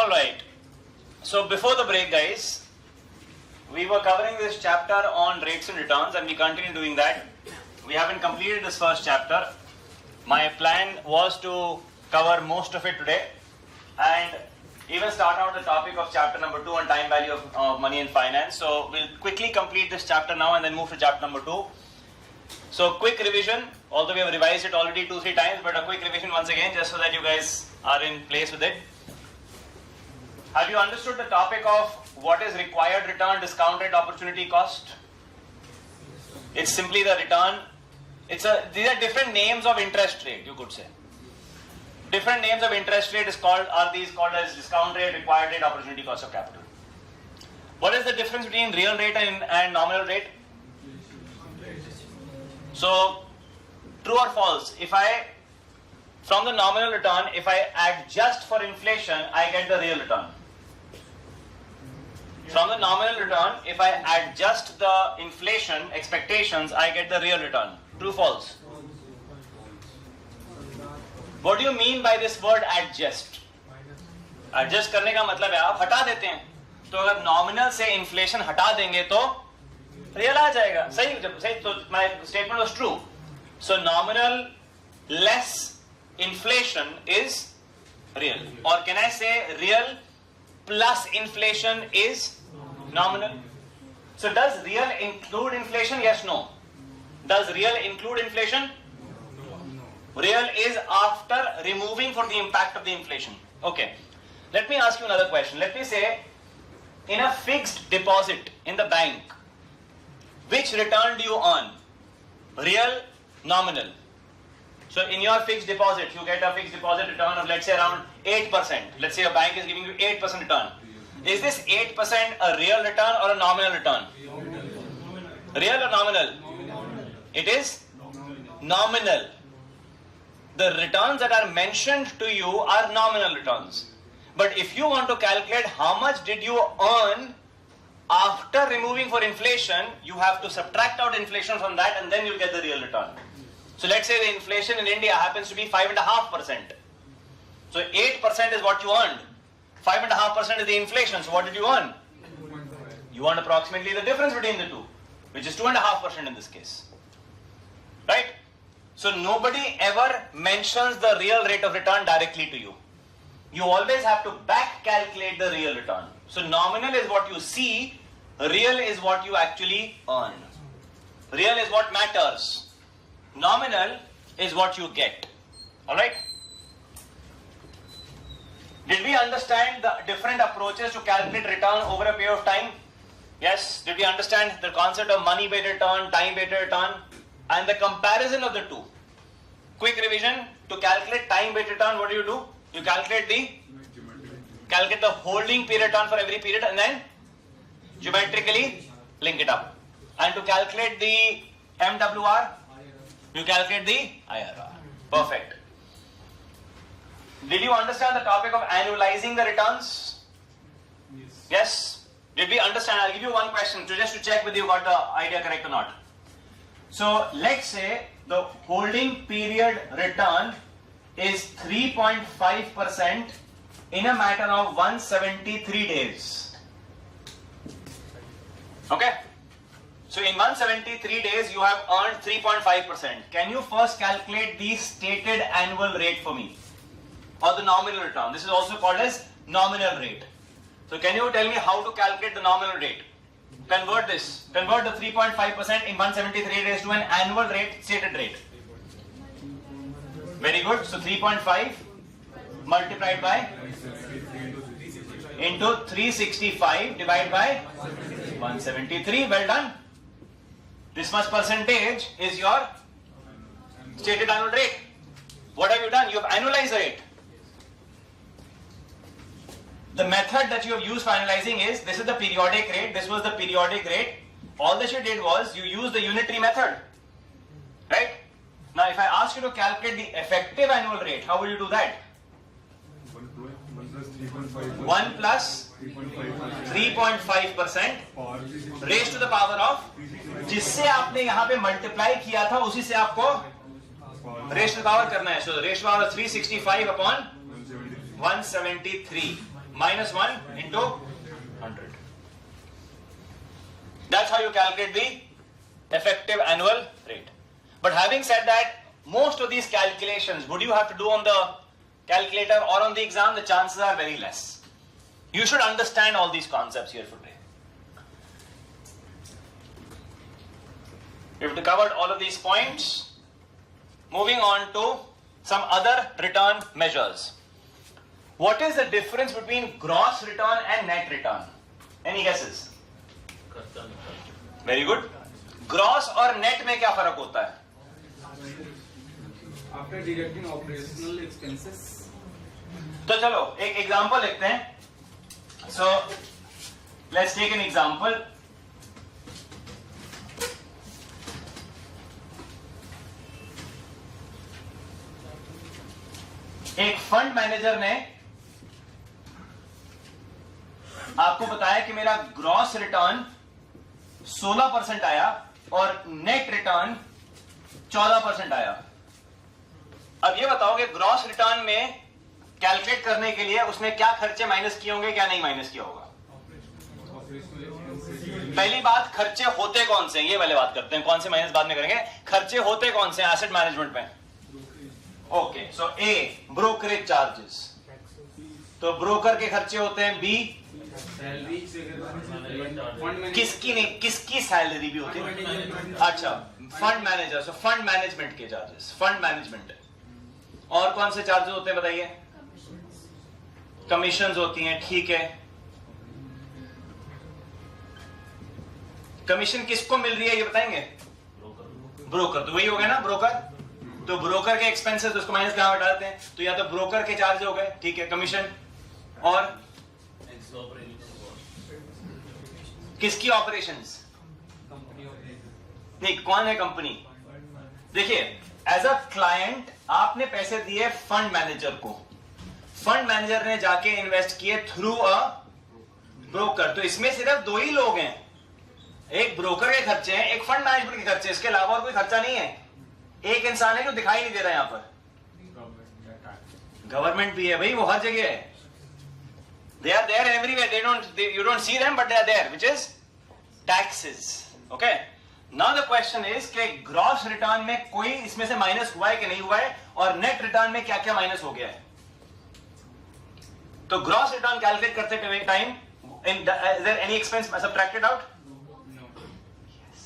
All right. So before the break, guys, we were covering this chapter on rates and returns, and we continue doing that. We haven't completed this first chapter. My plan was to cover most of it today, and even start out the topic of chapter number 2 on time value of money and finance. So we'll quickly complete this chapter now and then move to chapter number 2. So quick revision, although we have revised it already 2-3 times, but a quick revision once again, just so that you guys are in place with it. Have you understood the topic of what is required return, discount rate, opportunity cost? It's simply the return. These are different names of interest rate, you could say. Different names of interest rate are these called as discount rate, required rate, opportunity cost of capital. What is the difference between real rate and nominal rate? So, true or false? From the nominal return, if I adjust for inflation, I get the real return. From the nominal return, if I adjust the inflation expectations, I get the real return. True, false? What do you mean by this word adjust? Adjust करने का मतलब है आप हटा देते हैं. तो अगर nominal से inflation हटा देंगे तो real आ जाएगा. सही तो my statement was true. So nominal less inflation is real. Or can I say real plus inflation is nominal? So does real include inflation? Yes, no. Does real include inflation? Real is after removing for the impact of the inflation. Okay. Let me ask you another question. Let me say, in a fixed deposit in the bank, which return do you earn? Real, nominal. So in your fixed deposit, you get a fixed deposit return of, let's say, around 8%. Let's say your bank is giving you 8% return. Is this 8% a real return or a nominal return? Real or nominal? It is nominal. The returns that are mentioned to you are nominal returns. But if you want to calculate how much did you earn after removing for inflation, you have to subtract out inflation from that and then you'll get the real return. So let's say the inflation in India happens to be 5.5%. So 8% is what you earned. 5.5% is the inflation. So what did you earn? You earned approximately the difference between the two, which is 2.5% in this case. Right? So nobody ever mentions the real rate of return directly to you. You always have to back calculate the real return. So nominal is what you see, real is what you actually earn. Real is what matters. Nominal is what you get. Alright? Did we understand the different approaches to calculate return over a period of time? Yes. Did we understand the concept of money-based return, time-based return, and the comparison of the two? Quick revision. To calculate time-based return, what do? You calculate the holding period return for every period and then geometrically link it up. And to calculate the MWR, you calculate the IRR. Perfect. Did you understand the topic of annualizing the returns? Yes? Did we understand? I'll give you one question just to check whether you got the idea correct or not. So let's say the holding period return is 3.5% in a matter of 173 days. Okay? So in 173 days you have earned 3.5%. Can you first calculate the stated annual rate for me? Or the nominal return. This is also called as nominal rate. So can you tell me how to calculate the nominal rate? Convert the 3.5% in 173 days to an annual rate, stated rate. Very good. So 3.5 multiplied by into 365 divided by 173. Well done. This much percentage is your stated annual rate. What have you done? You have annualized the rate. The method that you have used for analyzing is, this is the periodic rate, this was the periodic rate. All that you did was, you used the unitary method. Right? Now if I ask you to calculate the effective annual rate, how will you do that? 1 plus 3.5% raised to the power of, जिससे आपने यहाँ पे multiply किया था, उसी से आपको raised to the power करना है. So raised to the power of 365 upon 173 minus 1 into 100. That's how you calculate the effective annual rate. But having said that, most of these calculations, would you have to do on the calculator or on the exam? The chances are very less. You should understand all these concepts here today. We've covered all of these points. Moving on to some other return measures. What is the difference between gross return and net return? Any guesses? Very good. Gross और net में क्या फर्क होता है? After deducting operational expenses. तो चलो एक example लिखते हैं. So let's take an example. एक फंड मैनेजर ने आपको बताया कि मेरा ग्रॉस रिटर्न 16% आया और नेट रिटर्न 14% आया. अब ये बताओ कि ग्रॉस रिटर्न में कैलकुलेट करने के लिए उसने क्या खर्चे माइनस किए होंगे, क्या नहीं माइनस किया होगा. पहली बात, खर्चे होते कौन से हैं, ये पहले बात करते हैं. कौन से माइनस बाद में करेंगे. खर्चे होते कौन से एसेट मैनेजमेंट में? ओके, सो ए ब्रोकरेज चार्जेस. तो ब्रोकर के खर्चे होते हैं. बी किसकी नहीं, किसकी सैलरी भी होती है. अच्छा, fund manager. So fund management के चार्जेस, फंड मैनेजमेंट. और कौन से चार्जेस होते हैं बताइए. कमीशंस होती हैं. ठीक है, कमीशन किसको मिल रही है ये बताएंगे. ब्रोकर. तो वही हो गया ना ब्रोकर. तो ब्रोकर के एक्सपेंसेस उसको माइनस कहां हटाते हैं. तो या तो ब्रोकर के चार्ज हो गए, ठीक है, कमीशन. और किसकी ऑपरेशंस? नहीं, कौन है कंपनी. देखिए, एज अ क्लाइंट आपने पैसे दिए फंड मैनेजर को. फंड मैनेजर ने जाके इन्वेस्ट किए थ्रू अ ब्रोकर. तो इसमें सिर्फ दो ही लोग हैं. एक ब्रोकर के खर्चे हैं, एक फंड मैनेजमेंट के खर्चे. इसके अलावा और कोई खर्चा नहीं है. एक इंसान है जो दिखाई नहीं दे रहा है यहां पर. गवर्नमेंट भी है भाई, वो हर जगह है. They are there everywhere. You don't see them, but they are there, which is taxes. Okay. Now the question is कि ग्रॉस रिटर्न में कोई इसमें से माइनस हुआ है कि नहीं हुआ है, और नेट रिटर्न में क्या क्या माइनस हो गया है. तो ग्रॉस रिटर्न कैलकुलेट करते time, is there any expense subtracted out? No. Yes,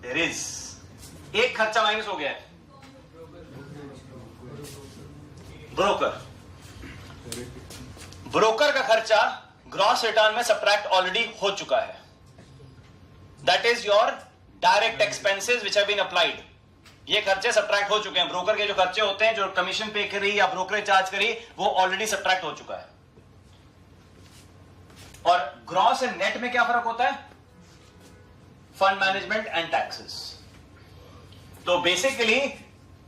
there is. एक खर्चा माइनस हो गया है. ब्रोकर. ब्रोकर का खर्चा ग्रॉस रिटर्न में सब्ट्रैक्ट ऑलरेडी हो चुका है. That is your direct expenses which have been applied. ये खर्चे सब्ट्रैक्ट हो चुके हैं. ब्रोकर के जो खर्चे होते हैं, जो कमीशन पे करी या ब्रोकरेज चार्ज करी, वो ऑलरेडी सब्ट्रैक्ट हो चुका है. और ग्रॉस एंड नेट में क्या फर्क होता है? Fund management and taxes. तो बेसिकली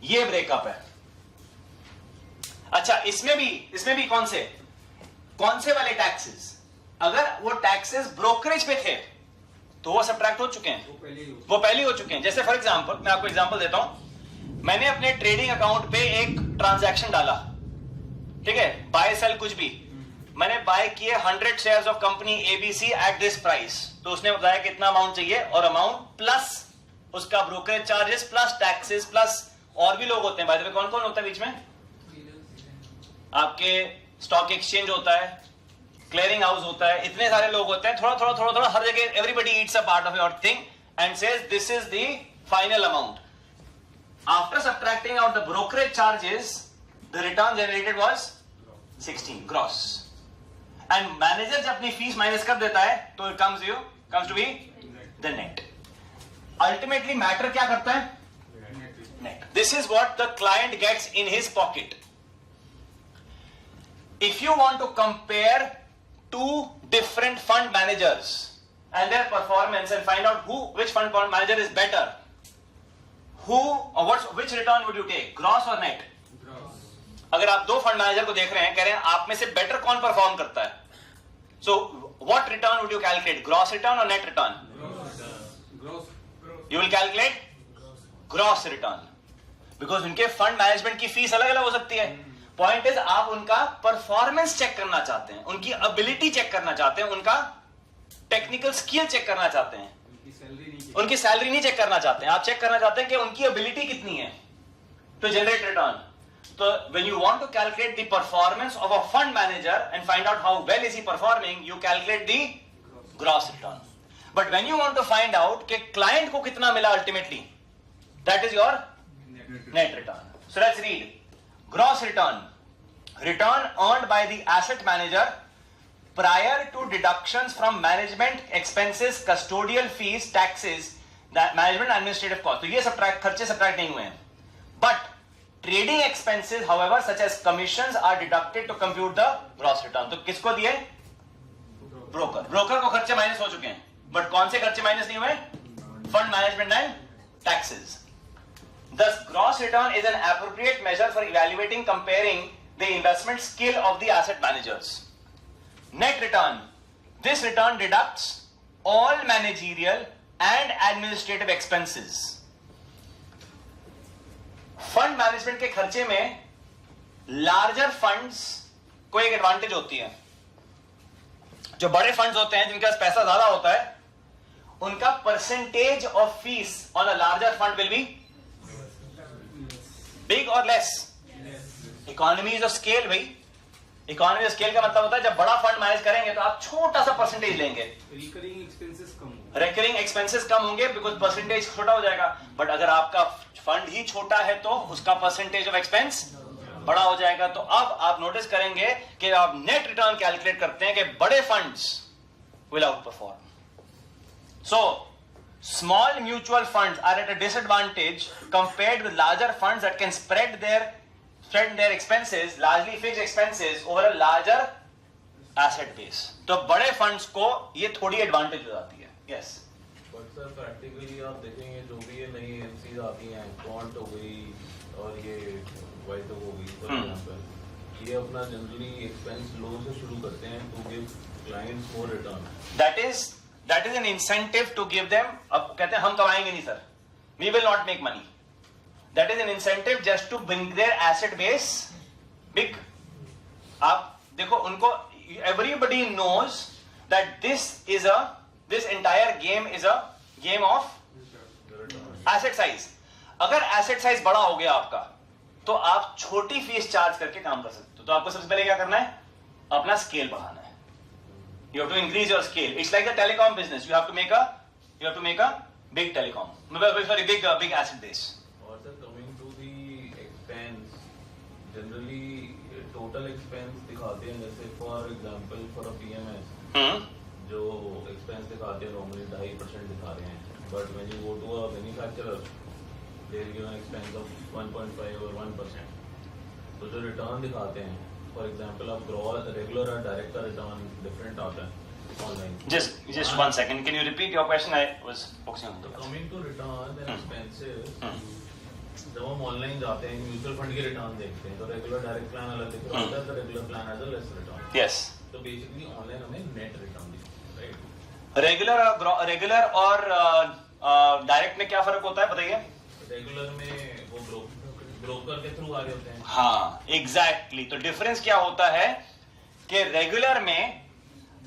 ये ब्रेकअप है. अच्छा, इसमें भी कौन से वाले टैक्सेस? अगर वो टैक्सेस ब्रोकरेज पे थे तो वो सब्ट्रैक्ट हो चुके हैं. वो पहले हो चुके हैं. जैसे फॉर एग्जांपल, मैं आपको एग्जांपल देता हूं. मैंने अपने ट्रेडिंग अकाउंट पे एक ट्रांजैक्शन डाला, ठीक है, बाय सेल कुछ भी. मैंने बाय किए 100 shares of company ABC at this price. तो उसने बताया कितना अमाउंट चाहिए, और अमाउंट प्लस उसका brokerage charges plus taxes plus और भी लोग होते हैं. बाय द वे, कौन कौन होता है बीच में? आपके स्टॉक एक्सचेंज होता है, क्लियरिंग हाउस होता है, इतने सारे लोग होते हैं. थोड़ा हर जगह everybody eats a part of your thing and says this is the final amount. After subtracting out the brokerage charges, the return generated was 16 gross. And manager जब अपनी फीस माइनस कर देता है तो it comes to be the net. Ultimately matter क्या करता है? Net. This is what the client gets in his pocket. If you want to compare two different fund managers and their performance and find out which fund manager is better, which return would you take, gross or net? Gross. अगर आप दो fund manager को देख रहे हैं, कह रहे हैं आप में से बेटर कौन परफॉर्म करता है, so what return would you calculate, gross return or net return? Gross. You will calculate gross return because उनके फंड मैनेजमेंट की फीस अलग अलग हो सकती है. पॉइंट इज आप उनका परफॉर्मेंस चेक करना चाहते हैं, उनकी एबिलिटी चेक करना चाहते हैं, उनका टेक्निकल स्किल चेक करना चाहते हैं, उनकी सैलरी नहीं चेक करना चाहते हैं, आप चेक करना चाहते हैं कि उनकी एबिलिटी कितनी है to generate return. So when you want to calculate the performance of a fund manager and find out how well is he performing, you calculate the gross return. But when you want to find out कि client को कितना मिला ultimately, that is your net return. So let's read. Gross return. Return earned by the asset manager prior to deductions from management expenses, custodial fees, taxes, management administrative cost. तो ये खर्चे subtract नहीं हुए हैं. But trading expenses, however, such as commissions, are deducted to compute the gross return. तो किसको दिए? Broker. Broker को खर्चे माइनस हो चुके हैं, बट कौन से खर्चे माइनस नहीं हुए? Fund management and taxes. Thus, gross return is an appropriate measure for evaluating, comparing the investment skill of the asset managers. Net return. This return deducts all managerial and administrative expenses. Fund management के खर्चे में larger funds को एक advantage होती है. जो बड़े funds होते हैं जिनके पास पैसा ज्यादा होता है, उनका percentage of fees on a larger fund will be big और लेस. Economies of scale. भाई इकोनॉमी ऑफ स्केल का मतलब होता है जब बड़ा फंड मैनेज करेंगे तो आप छोटा सा परसेंटेज लेंगे, रिकरिंग एक्सपेंसेस कम होंगे बिकॉज परसेंटेज छोटा हो जाएगा. बट अगर आपका फंड ही छोटा है तो उसका परसेंटेज ऑफ एक्सपेंस बड़ा हो जाएगा. तो अब आप नोटिस करेंगे कि आप नेट रिटर्न कैलकुलेट करते हैं कि बड़े funds will outperform. So small mutual funds are at a disadvantage compared with larger funds that can spread their expenses, largely fixed expenses, over a larger asset base. तो बड़े funds को ये थोड़ी advantage हो जाती है. Yes but sir practically आप देखेंगे जो भी ये नई एमसीज आती हैं, क्वांट हो गई और ये वाइट हो गई फॉर एग्जांपल, ये अपना जनरली एक्सपेंस लो से शुरू करते हैं to give clients more return. That is an incentive to give them. अब कहते हैं हम कमाएंगे नहीं sir, we will not make money. That is an incentive just to bring their asset base big. आप देखो उनको, everybody knows that this entire game is a game of asset size. अगर asset size बड़ा हो गया आपका तो आप छोटी फीस चार्ज करके काम कर सकते हो. तो आपको सबसे पहले क्या करना है? अपना स्केल बढ़ाना है. You have to increase your scale. It's like the telecom business. You have to make a big telecom. Sorry, big asset base. Generally total expense दिखाते हैं, जैसे for example for a PMS जो expense दिखाते हैं normally 2.5% दिखा रहे हैं, but when you go to a manufacturer they will give an expense of 1.5 or 1%. तो जो रिटर्न दिखाते हैं फॉर एग्जांपल आप रेगुलर और डायरेक्ट का रिटर्न डिफरेंट आता है online. Just 1 second. Can you repeat your question? I was focusing on the coming to return and expenses. जब हम ऑनलाइन जाते हैं म्यूचुअल फंड के रिटर्न देखते हैं तो रेगुलर डायरेक्ट प्लान अलग दिख रहा होता है, तो regular plan has a less return. Yes. तो बेसिकली ऑनलाइन हमें नेट रिटर्न दिखता है, राइट? रेगुलर और डायरेक्ट में क्या फर्क होता है बताइए? रेगुलर में वो ब्रोकर के थ्रू आ रहे होते हैं. हाँ एग्जैक्टली. तो डिफरेंस क्या होता है कि रेगुलर में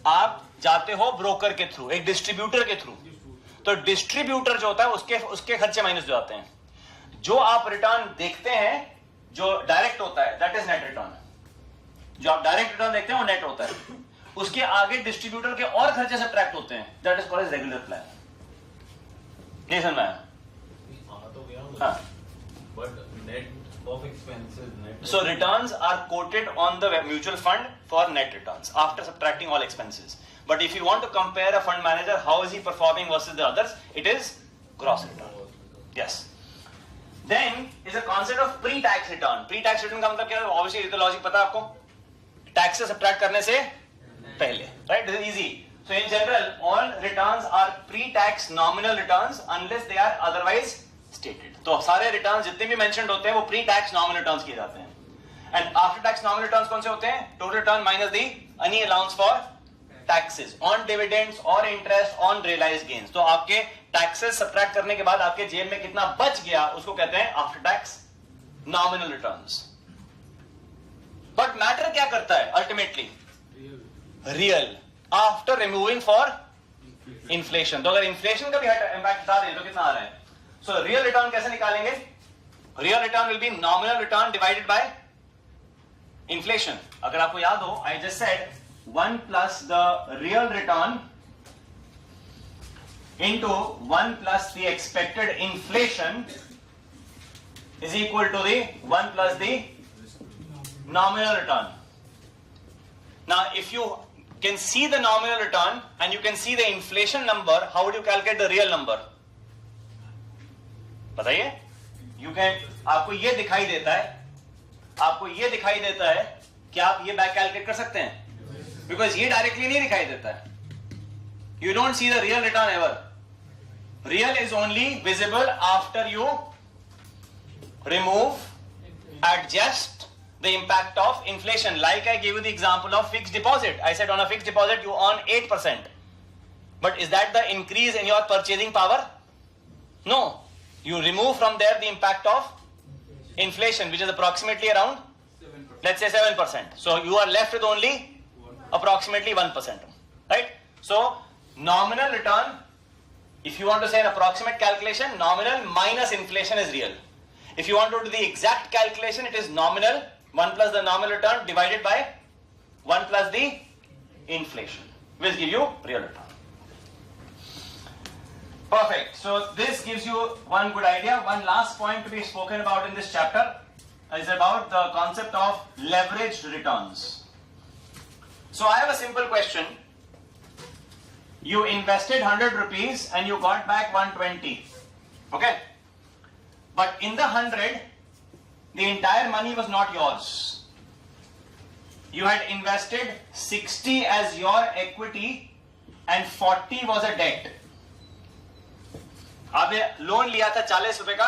आप जाते हो ब्रोकर के थ्रू, एक डिस्ट्रीब्यूटर के थ्रू. तो डिस्ट्रीब्यूटर जो होता है उसके खर्चे माइनस हो जाते हैं. जो आप रिटर्न देखते हैं जो डायरेक्ट होता है दैट इज नेट रिटर्न. जो आप डायरेक्ट रिटर्न देखते हैं वो नेट होता है. उसके आगे डिस्ट्रीब्यूटर के और खर्चे सब्ट्रैक्ट होते हैं, that is called as regular plan. नहीं समझ में आया? तो गया but net of expenses net. So returns are quoted on the mutual fund for net returns after subtracting all expenses. But if you want to compare a fund manager, how is he performing versus the others, it is gross return. Yes. Then is a concept of pre-tax return. Pre-tax return का मतलब क्या है? Obviously ये तो logic पता है आपको, tax से सब्ट्रैक्ट करने से पहले, right? This is easy. So in general, all returns are pre-tax nominal returns unless they are otherwise stated. तो सारे रिटर्न्स जितने भी मेंशन्ड होते हैं वो pre-tax nominal returns किए जाते हैं. And after-tax nominal returns कौन से होते हैं? Total return minus the any allowance for taxes on dividends or interest on realized gains. तो आपके टैक्सेस सब्ट्रैक्ट करने के बाद आपके जेब में कितना बच गया उसको कहते हैं after tax nominal returns. But matter क्या करता है ultimately? Real after removing for inflation. तो अगर इन्फ्लेशन का भी इम्पैक्ट हटा दें तो कितना आ रहा है? सो रियल रिटर्न कैसे निकालेंगे? Real return will be nominal return divided by inflation. अगर आपको याद हो, I just said 1 plus the real return into 1 plus the expected inflation is equal to the 1 plus the nominal return. Now, if you can see the nominal return and you can see the inflation number, how would you calculate the real number? बताइए. You can, आपको ये दिखाई देता है कि आप ये back calculate कर सकते हैं, बिकॉज ये डायरेक्टली नहीं दिखाई देता है. You don't see the real return ever. Real is only visible after you remove, adjust the impact of inflation. Like I gave you the example of fixed deposit. I said on a fixed deposit you earn 8%. But is that the increase in your purchasing power? No. You remove from there the impact of inflation, which is approximately around 7%. let's say 7%. So you are left with only approximately 1%. Right? So nominal return, if you want to say an approximate calculation, nominal minus inflation is real. If you want to do the exact calculation, it is nominal 1 plus the nominal return divided by 1 plus the inflation, which give you real return. Perfect. So this gives you one good idea. One last point to be spoken about in this chapter is about the concept of leveraged returns. So I have a simple question. You invested 100 rupees and you got back 120. Okay? But in the 100, the entire money was not yours. You had invested 60 as your equity and 40 was a debt. आपने loan लिया था 40 रुपए का,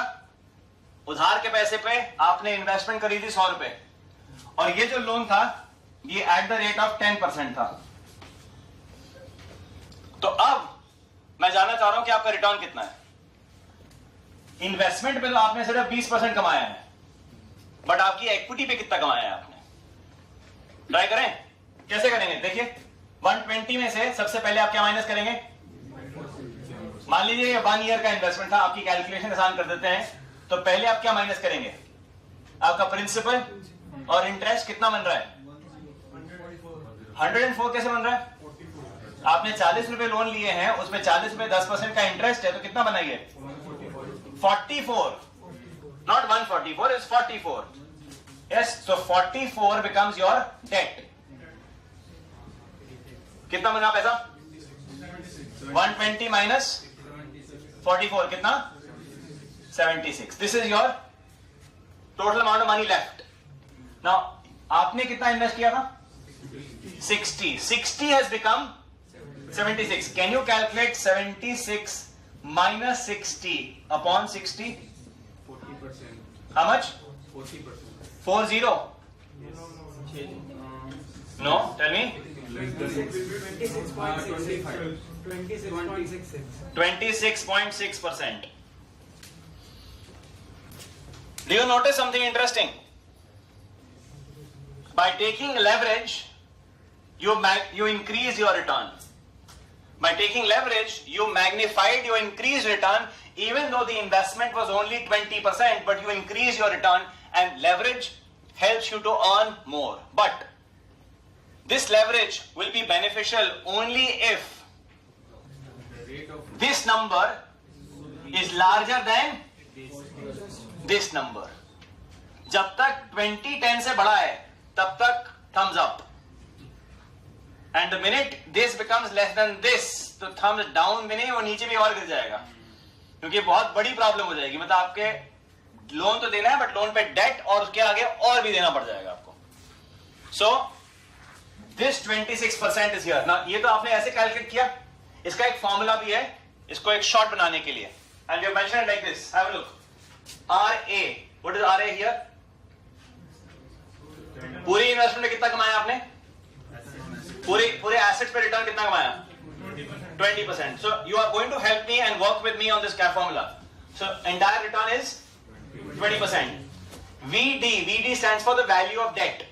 उधार के पैसे पे आपने इन्वेस्टमेंट करी थी 100 रुपए, और ये जो लोन था ये एट द रेट ऑफ 10% था. तो अब मैं जानना चाह रहा हूं कि आपका रिटर्न कितना है. इन्वेस्टमेंट पे तो आपने सिर्फ 20% कमाया है, बट आपकी इक्विटी पे कितना कमाया है आपने? ट्राई करें. कैसे करेंगे? देखिए 120 में से सबसे पहले आप क्या माइनस करेंगे? मान लीजिए ये 1 ईयर का इन्वेस्टमेंट था, आपकी कैलकुलेशन आसान कर देते हैं. तो पहले आप क्या माइनस करेंगे? आपका प्रिंसिपल और इंटरेस्ट कितना बन रहा है? 104. कैसे बन रहा है? आपने 40 रुपए लोन लिए हैं, उसमें 40 रुपए 10% का इंटरेस्ट है, तो कितना बनाइए? 44. Not 144, it's 44. Yes, so 44 becomes your debt. कितना बना पैसा? 120 minus 44 कितना? 76. This is your total amount of money left. Now, आपने कितना इन्वेस्ट किया था? 60. 60 has become 76. Can you calculate 76 minus 60 upon 60? 40%. How much? 40%. 40? No, tell me. Less than 26.66. 26.6%. Do you notice something interesting? By taking leverage, you increase your return. By taking leverage, you magnified your increased return, even though the investment was only 20%, but you increase your return, and leverage helps you to earn more. But this leverage will be beneficial only if the rate of this number is larger than this number. जब तक 20 से बड़ा है तब तक thumbs up, and the minute this becomes less than this, तो thumbs down भी नहीं, वो नीचे भी और गिर जाएगा, क्योंकि बहुत बड़ी प्रॉब्लम हो जाएगी. मतलब आपके लोन तो देना है, बट लोन पे डेट और उसके आगे और भी देना पड़ जाएगा आपको. So this 26% is here. Now ये तो आपने ऐसे कैलकुलेट किया, इसका एक फॉर्मूला भी है इसको एक शॉर्ट बनाने के लिए, and we have mentioned it like this. Have a look. RA. What is RA here? पूरी इन्वेस्टमेंट में कितना कमाया आपने? पूरे एसेट्स पे रिटर्न कितना कमाया? 20%. So you are going to help me and work with me on this formula. So entire return is 20%. VD stands for the value of debt.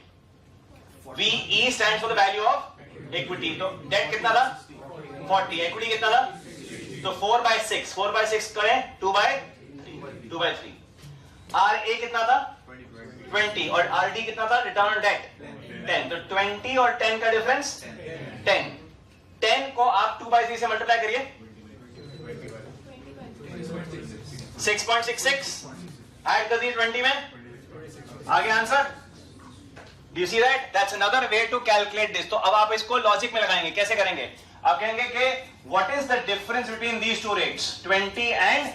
VE stands for the value of equity. तो debt कितना था 40, equity कितना था तो 4/6, 4/6 करें 2/3. RA कितना था 20 और RD कितना था रिटर्न ऑन डेट 10. तो 20 और 10 का डिफरेंस 10 को आप 2/3 से मल्टीप्लाई करिए 6.66 ऐड कर दिए 20 में आगे answer. Do you see that? That's another way to calculate this. तो अब आप इसको लॉजिक में लगाएंगे. कैसे करेंगे? आप कहेंगे कि what is the difference between these two rates 20 and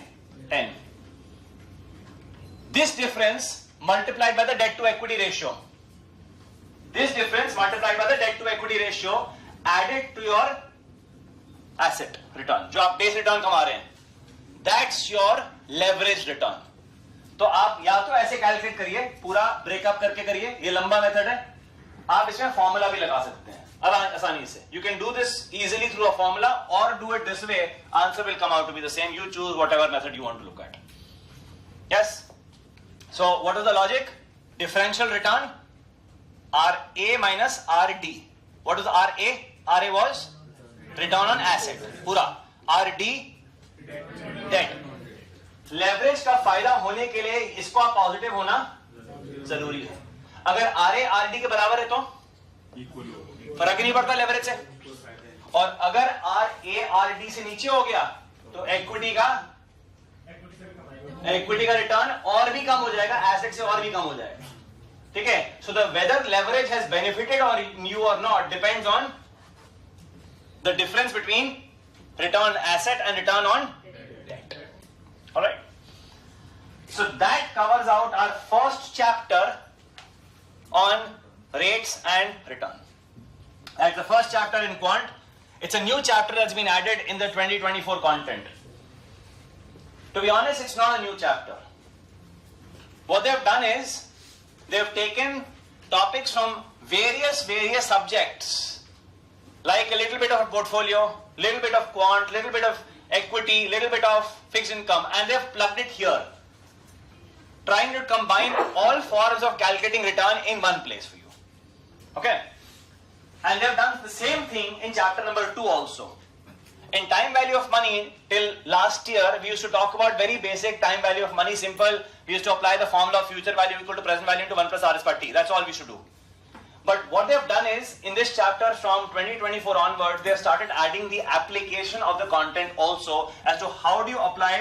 10. This difference multiplied by the debt to equity ratio. This difference multiplied by the debt to equity ratio added to your asset return. जो आप base return कमा रहे हैं. That's your leverage return. तो आप या तो ऐसे कैलकुलेट करिए, पूरा ब्रेकअप करके करिए. ये लंबा मेथड है. आप इसमें फॉर्मूला भी लगा सकते हैं अब आसानी से. You can do this easily through a formula or do it this way. Answer will come out to be the same. You choose whatever method you want to look at. Yes. So what is the logic? Differential return RA minus RD. What is RA? RA was return on asset. पूरा. RD debt. Leverage का फायदा होने के लिए इसको आप positive होना जरूरी है. अगर RA RD के बराबर है तो फर्क ही नहीं पड़ता लेवरेज से. और अगर RA RD से नीचे हो गया तो इक्विटी का रिटर्न और भी कम हो जाएगा, एसेट से और भी कम हो जाएगा. ठीक है. So the whether leverage has benefited or you or not depends on the difference between return asset and return on debt. Alright. So that covers out our first chapter on rates and return. That's the first chapter in quant. It's a new chapter that's been added in the 2024 content. To be honest, it's not a new chapter. What they've done is they've taken topics from various subjects, like a little bit of a portfolio, little bit of quant, little bit of equity, little bit of fixed income, and they've plugged it here, trying to combine all forms of calculating return in one place for you. Okay? And they've done the same thing in chapter number 2 also. In time value of money, till last year, we used to talk about very basic time value of money, simple. We used to apply the formula of future value equal to present value into 1 plus RS per T. That's all we should do. But what they've done is, in this chapter from 2024 onwards, they've started adding the application of the content also as to how do you apply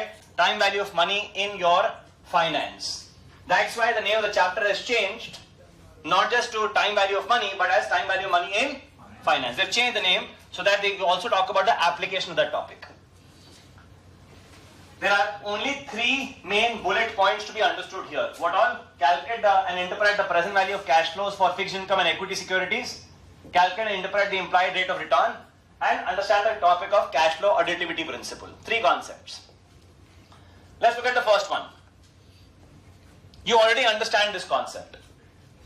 time value of money in your finance. That's why the name of the chapter has changed, not just to time value of money, but as time value of money in finance. They've changed the name so that they also talk about the application of that topic. There are only 3 main bullet points to be understood here. What all? Calculate and interpret the present value of cash flows for fixed income and equity securities. Calculate and interpret the implied rate of return. And understand the topic of cash flow additivity principle. 3 concepts. Let's look at the first one. You already understand this concept.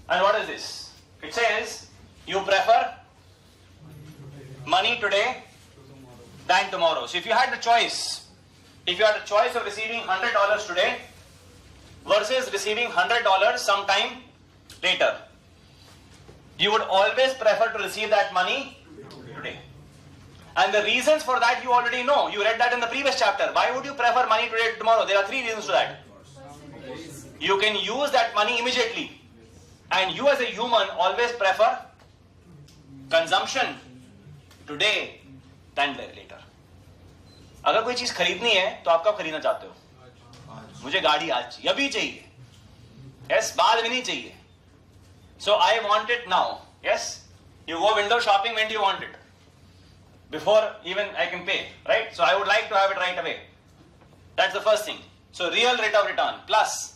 And what is this? It says you prefer money today than tomorrow. So if you had the choice of receiving $100 today versus receiving $100 sometime later, you would always prefer to receive that money today. And the reasons for that you already know. You read that in the previous chapter. Why would you prefer money today to tomorrow? There are 3 reasons to that. You can use that money immediately. And you as a human always prefer consumption today than later. अगर कोई चीज खरीदनी है तो आप कब खरीदना चाहते हो? मुझे गाड़ी आज चाहिए, अभी चाहिए. Yes, बाद में नहीं चाहिए. So I want it now. Yes, you go window shopping when do you want it? Before even I can pay, right? So I would like to have it right away. That's the first thing. So real rate of return plus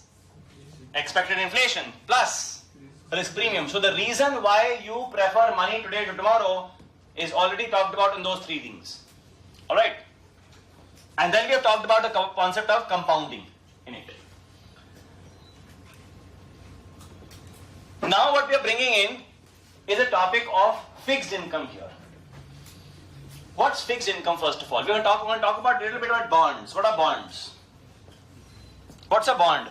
expected inflation plus risk premium. So the reason why you prefer money today to tomorrow is already talked about in those 3 things. Alright? And then we have talked about the concept of compounding in it. Now what we are bringing in is a topic of fixed income here. What's fixed income first of all? We're going to talk about a little bit about bonds. What are bonds? What's a bond?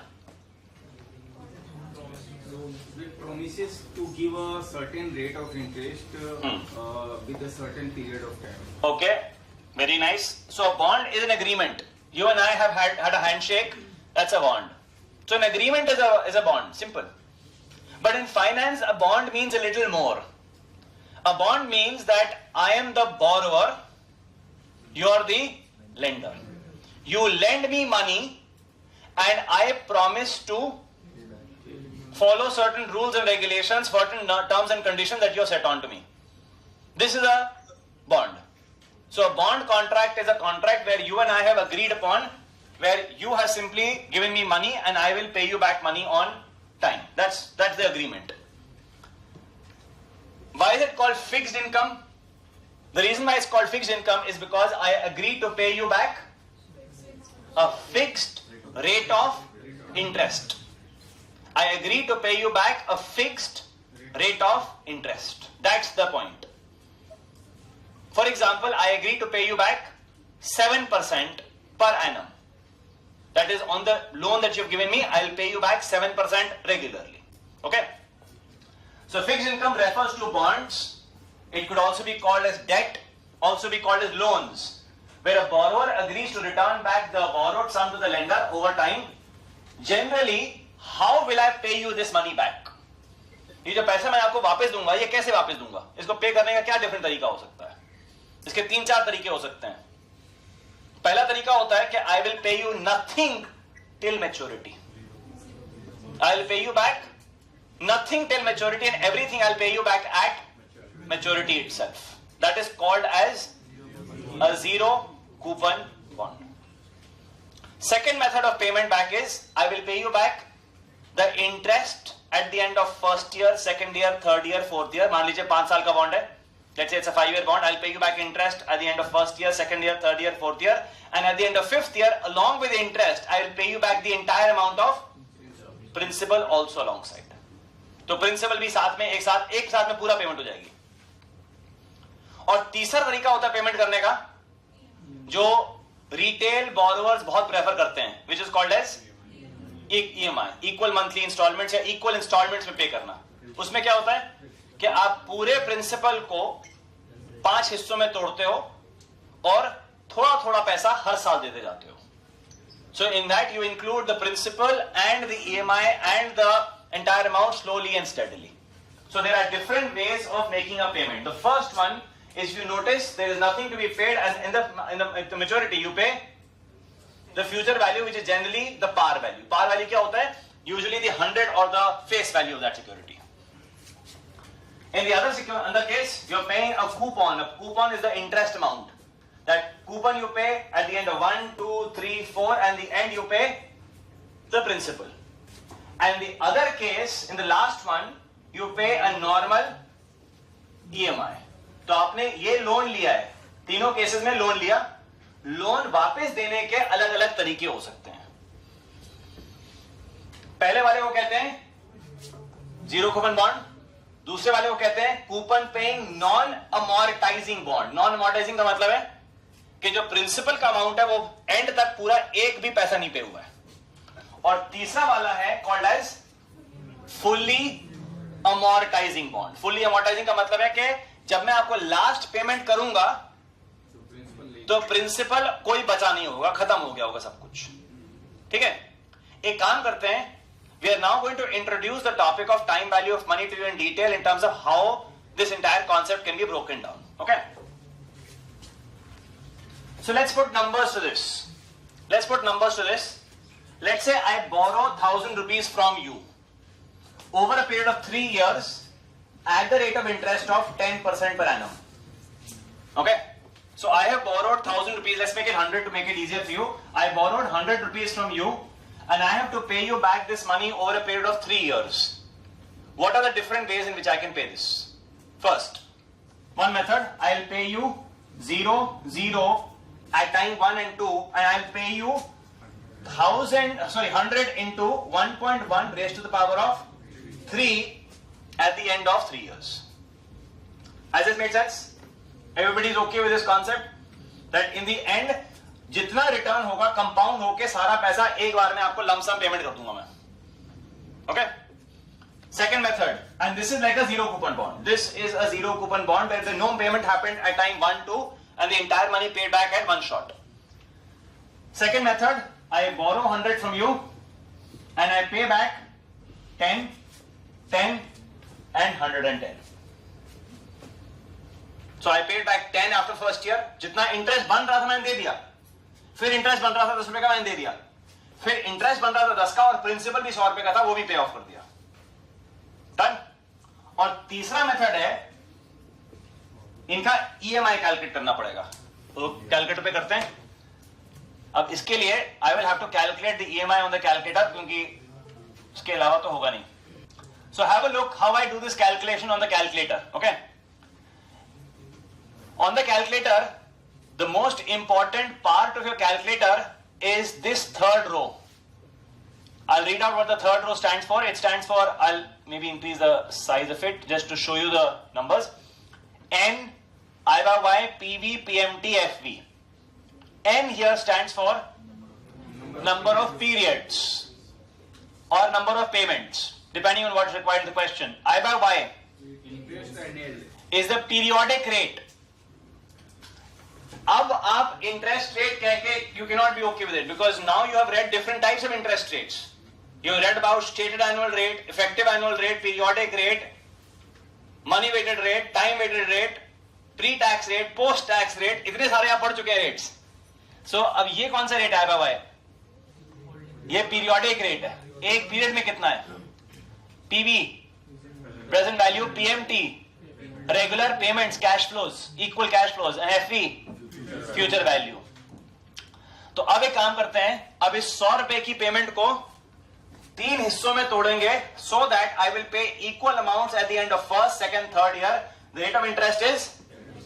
promises to give a certain rate of interest with a certain period of time. Okay, very nice. So a bond is an agreement. You and I have had a handshake. That's a bond. So an agreement is a bond. Simple. But in finance, a bond means a little more. A bond means that I am the borrower. You are the lender. You lend me money, and I promise to follow certain rules and regulations, certain terms and conditions that you have set on to me. This is a bond. So a bond contract is a contract where you and I have agreed upon, where you have simply given me money and I will pay you back money on time. That's the agreement. Why is it called fixed income? The reason why it's called fixed income is because I agree to pay you back a fixed rate of interest. I agree to pay you back a fixed rate of interest. That's the point. For example, I agree to pay you back 7% per annum. That is, on the loan that you've given me, I'll pay you back 7% regularly. Okay? So fixed income refers to bonds. It could also be called as debt, also be called as loans, where a borrower agrees to return back the borrowed sum to the lender over time. Generally, how will I pay you this money back? ये जो पैसा मैं आपको वापस दूंगा, ये कैसे वापस दूंगा? इसको पे करने का क्या डिफरेंट तरीका हो सकता है? इसके 3-4 तरीके हो सकते हैं. पहला तरीका होता है कि I will pay you nothing till maturity. I will pay you back nothing till maturity, and everything I'll pay you back at maturity itself. That is called as a zero coupon bond. Second method of payment back is I will pay you back the interest at the end of first year, second year, third year, fourth year. मान लीजिए 5 साल का bond है. Let's say it's a 5-year bond. I'll pay you back interest at the end of first year, second year, third year, fourth year, and at the end of 5th year, along with the interest, I will pay you back the entire amount of principal also alongside. तो principal भी साथ में एक साथ में पूरा payment हो जाएगी. और तीसरा तरीका होता है पेमेंट करने का, जो रिटेल बोरोवर्स बहुत प्रेफर करते हैं, which is called as EMI, equal monthly installments या इक्वल इंस्टॉलमेंट्स में पे करना. उसमें क्या होता है कि आप पूरे प्रिंसिपल को 5 हिस्सों में तोड़ते हो और थोड़ा थोड़ा पैसा हर साल देते जाते हो. So in that you include the principal and the EMI and the entire amount slowly and steadily. So there are different ways of making a payment. The first one is, you notice there is nothing to be paid as in the maturity. You pay the future value, which is generally the par value. Par value क्या होता है? Usually the 100 or the face value of that security. In the other case, you are paying a coupon. A coupon is the interest amount. That coupon you pay at the end of 1, 2, 3, 4, and the end you pay the principal. And the other case, in the last one, you pay a normal EMI. तो आपने ये loan लिया है, तीनों cases में loan लिया. Loan वापस देने के अलग अलग तरीके हो सकते हैं. पहले वाले को कहते हैं जीरो कूपन बॉन्ड, दूसरे वाले को कहते हैं coupon paying non amortizing bond. Non amortizing का मतलब है कि जो प्रिंसिपल का अमाउंट है वो एंड तक पूरा एक भी पैसा नहीं पे हुआ है. और तीसरा वाला है called as fully amortizing bond. Fully amortizing का मतलब है कि जब मैं आपको लास्ट पेमेंट करूंगा तो प्रिंसिपल कोई बचा नहीं होगा, खत्म हो गया होगा सब कुछ. ठीक है, एक काम करते हैं, we are now going to introduce the topic of time value of money to you in detail in terms of how this entire concept can be broken down. Okay, so let's put numbers to this. Let's say I borrow 1,000 rupees from you over a period of 3 years at the rate of interest of 10% per annum. Okay, so I have borrowed 1,000 rupees. Let's make it 100 to make it easier for you. I borrowed 100 rupees from you and I have to pay you back this money over a period of 3 years. What are the different ways in which I can pay this? First, one method, I'll pay you 0, 0 at time 1 and 2, and I'll pay you 100 into 1.1 raised to the power of 3 at the end of 3 years. Has this made sense? Everybody is okay with this concept? That in the end, जितना return होगा compound होके सारा पैसा एक बार में आपको lump sum payment कर दूंगा मैं. Okay, Second method, and this is like a zero coupon bond. This is a zero coupon bond where the no payment happened at time 1, 2 and the entire money paid back at one shot. Second method, I borrow 100 from you and I pay back 10, 10 and 110. So I paid back 10 after first year. जितना interest बन रहा था मैंने दे दिया, फिर interest बन रहा था 10 रुपए का मैंने दे दिया, फिर इंटरेस्ट बन रहा था 10 का और प्रिंसिपल भी 100 रुपए का था, वो भी पे ऑफ कर दिया. डन. और तीसरा मेथड है, इनका ईएमआई कैलकुलेट करना पड़ेगा. तो कैलकुलेटर पे करते हैं. अब इसके लिए I will have to calculate the EMI on the calculator, क्योंकि इसके अलावा तो होगा नहीं. So have a look how I do this calculation on the calculator. Okay, on the calculator, the most important part of your calculator is this third row. I'll read out what the third row stands for. It stands for, I'll maybe increase the size of it just to show you the numbers. N, I by Y, PV, PMT, FV. N here stands for number of periods or number of payments, depending on what is required in the question. I by Y is the periodic rate. अब आप interest rate कह के you cannot be okay with it, because now you have read different types of interest rates. You have read about stated annual rate, effective annual rate, periodic rate, money weighted rate, time weighted rate, pre-tax rate, post-tax rate. इतने सारे आप पढ़ चुके हैं rates. So अब ये कौन सा रेट है बाबा? ये पीरियोडिक रेट है. एक पीरियड में कितना है? PV, present value, PMT, regular payments, cash flows, equal cash flows, FV, future value. तो अब एक काम करते हैं, अब इस 100 रुपए की पेमेंट को 3 हिस्सों में तोड़ेंगे, so that I will pay equal amounts at the end of first, second, third year. The rate of interest is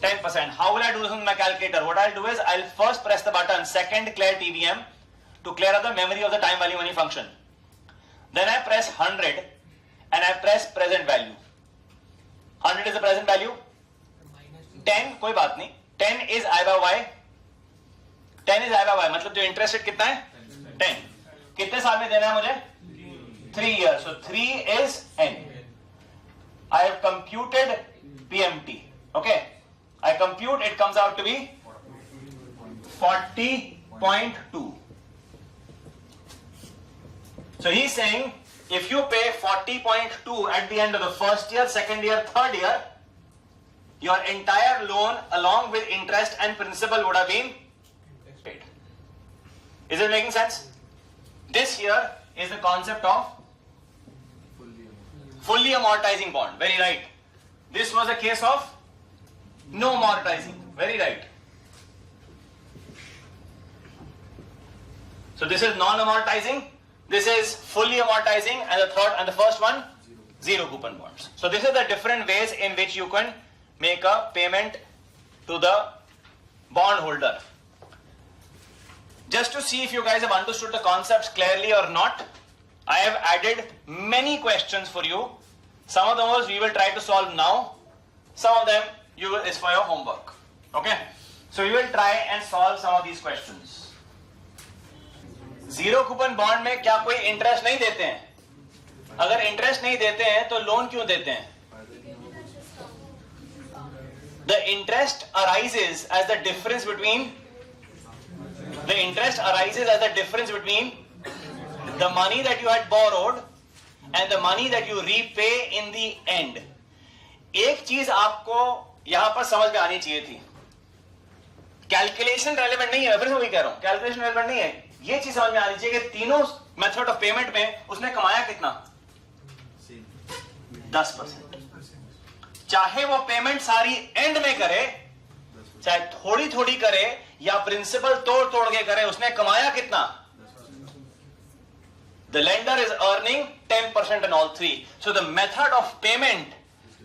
10%. How will I do this on my calculator? What I'll do is I'll first press the button second clear TVM to clear up the memory of the time value money function. Then I press 100 and I press present value. 100 is the present value. 10 कोई बात नहीं, 10 is I by Y. 10 is I by Y, मतलब जो interest rate कितना है? 10. कितने साल में देना है मुझे? 3 years. So 3 is N. I have computed PMT. Okay. I compute, it comes out to be 40.2. So he's saying if you pay 40.2 at the end of the first year, second year, third year, your entire loan along with interest and principal would have been paid. Is it making sense? This here is the concept of fully amortizing bond. Very right. This was a case of no amortizing. Very right. So this is non-amortizing, this is fully amortizing, and the third and the first one, zero coupon bonds. So this is the different ways in which you can make a payment to the bondholder. Just to see if you guys have understood the concepts clearly or not, I have added many questions for you. Some of those we will try to solve now. Some of them is for your homework. Okay? So we will try and solve some of these questions. Zero coupon bond में क्या कोई interest नहीं देते हैं? अगर interest नहीं देते हैं तो लोन क्यों देते हैं? The interest arises as the difference between the money that you had borrowed and the money that you repay in the end. एक चीज आपको यहां पर समझ में आनी चाहिए थी. कैलकुलेशन रेलेवेंट नहीं है, फिर से वही कह रहा हूं, कैलकुलेशन रेलेवेंट नहीं है. ये चीज समझ में आनी चाहिए कि तीनों मेथड ऑफ पेमेंट में उसने कमाया कितना? 10%. चाहे वो पेमेंट सारी एंड में करे, चाहे थोड़ी थोड़ी करे, या प्रिंसिपल तोड़ तोड़ के करे, उसने कमाया कितना? The lender is earning 10% in all three. So the method of payment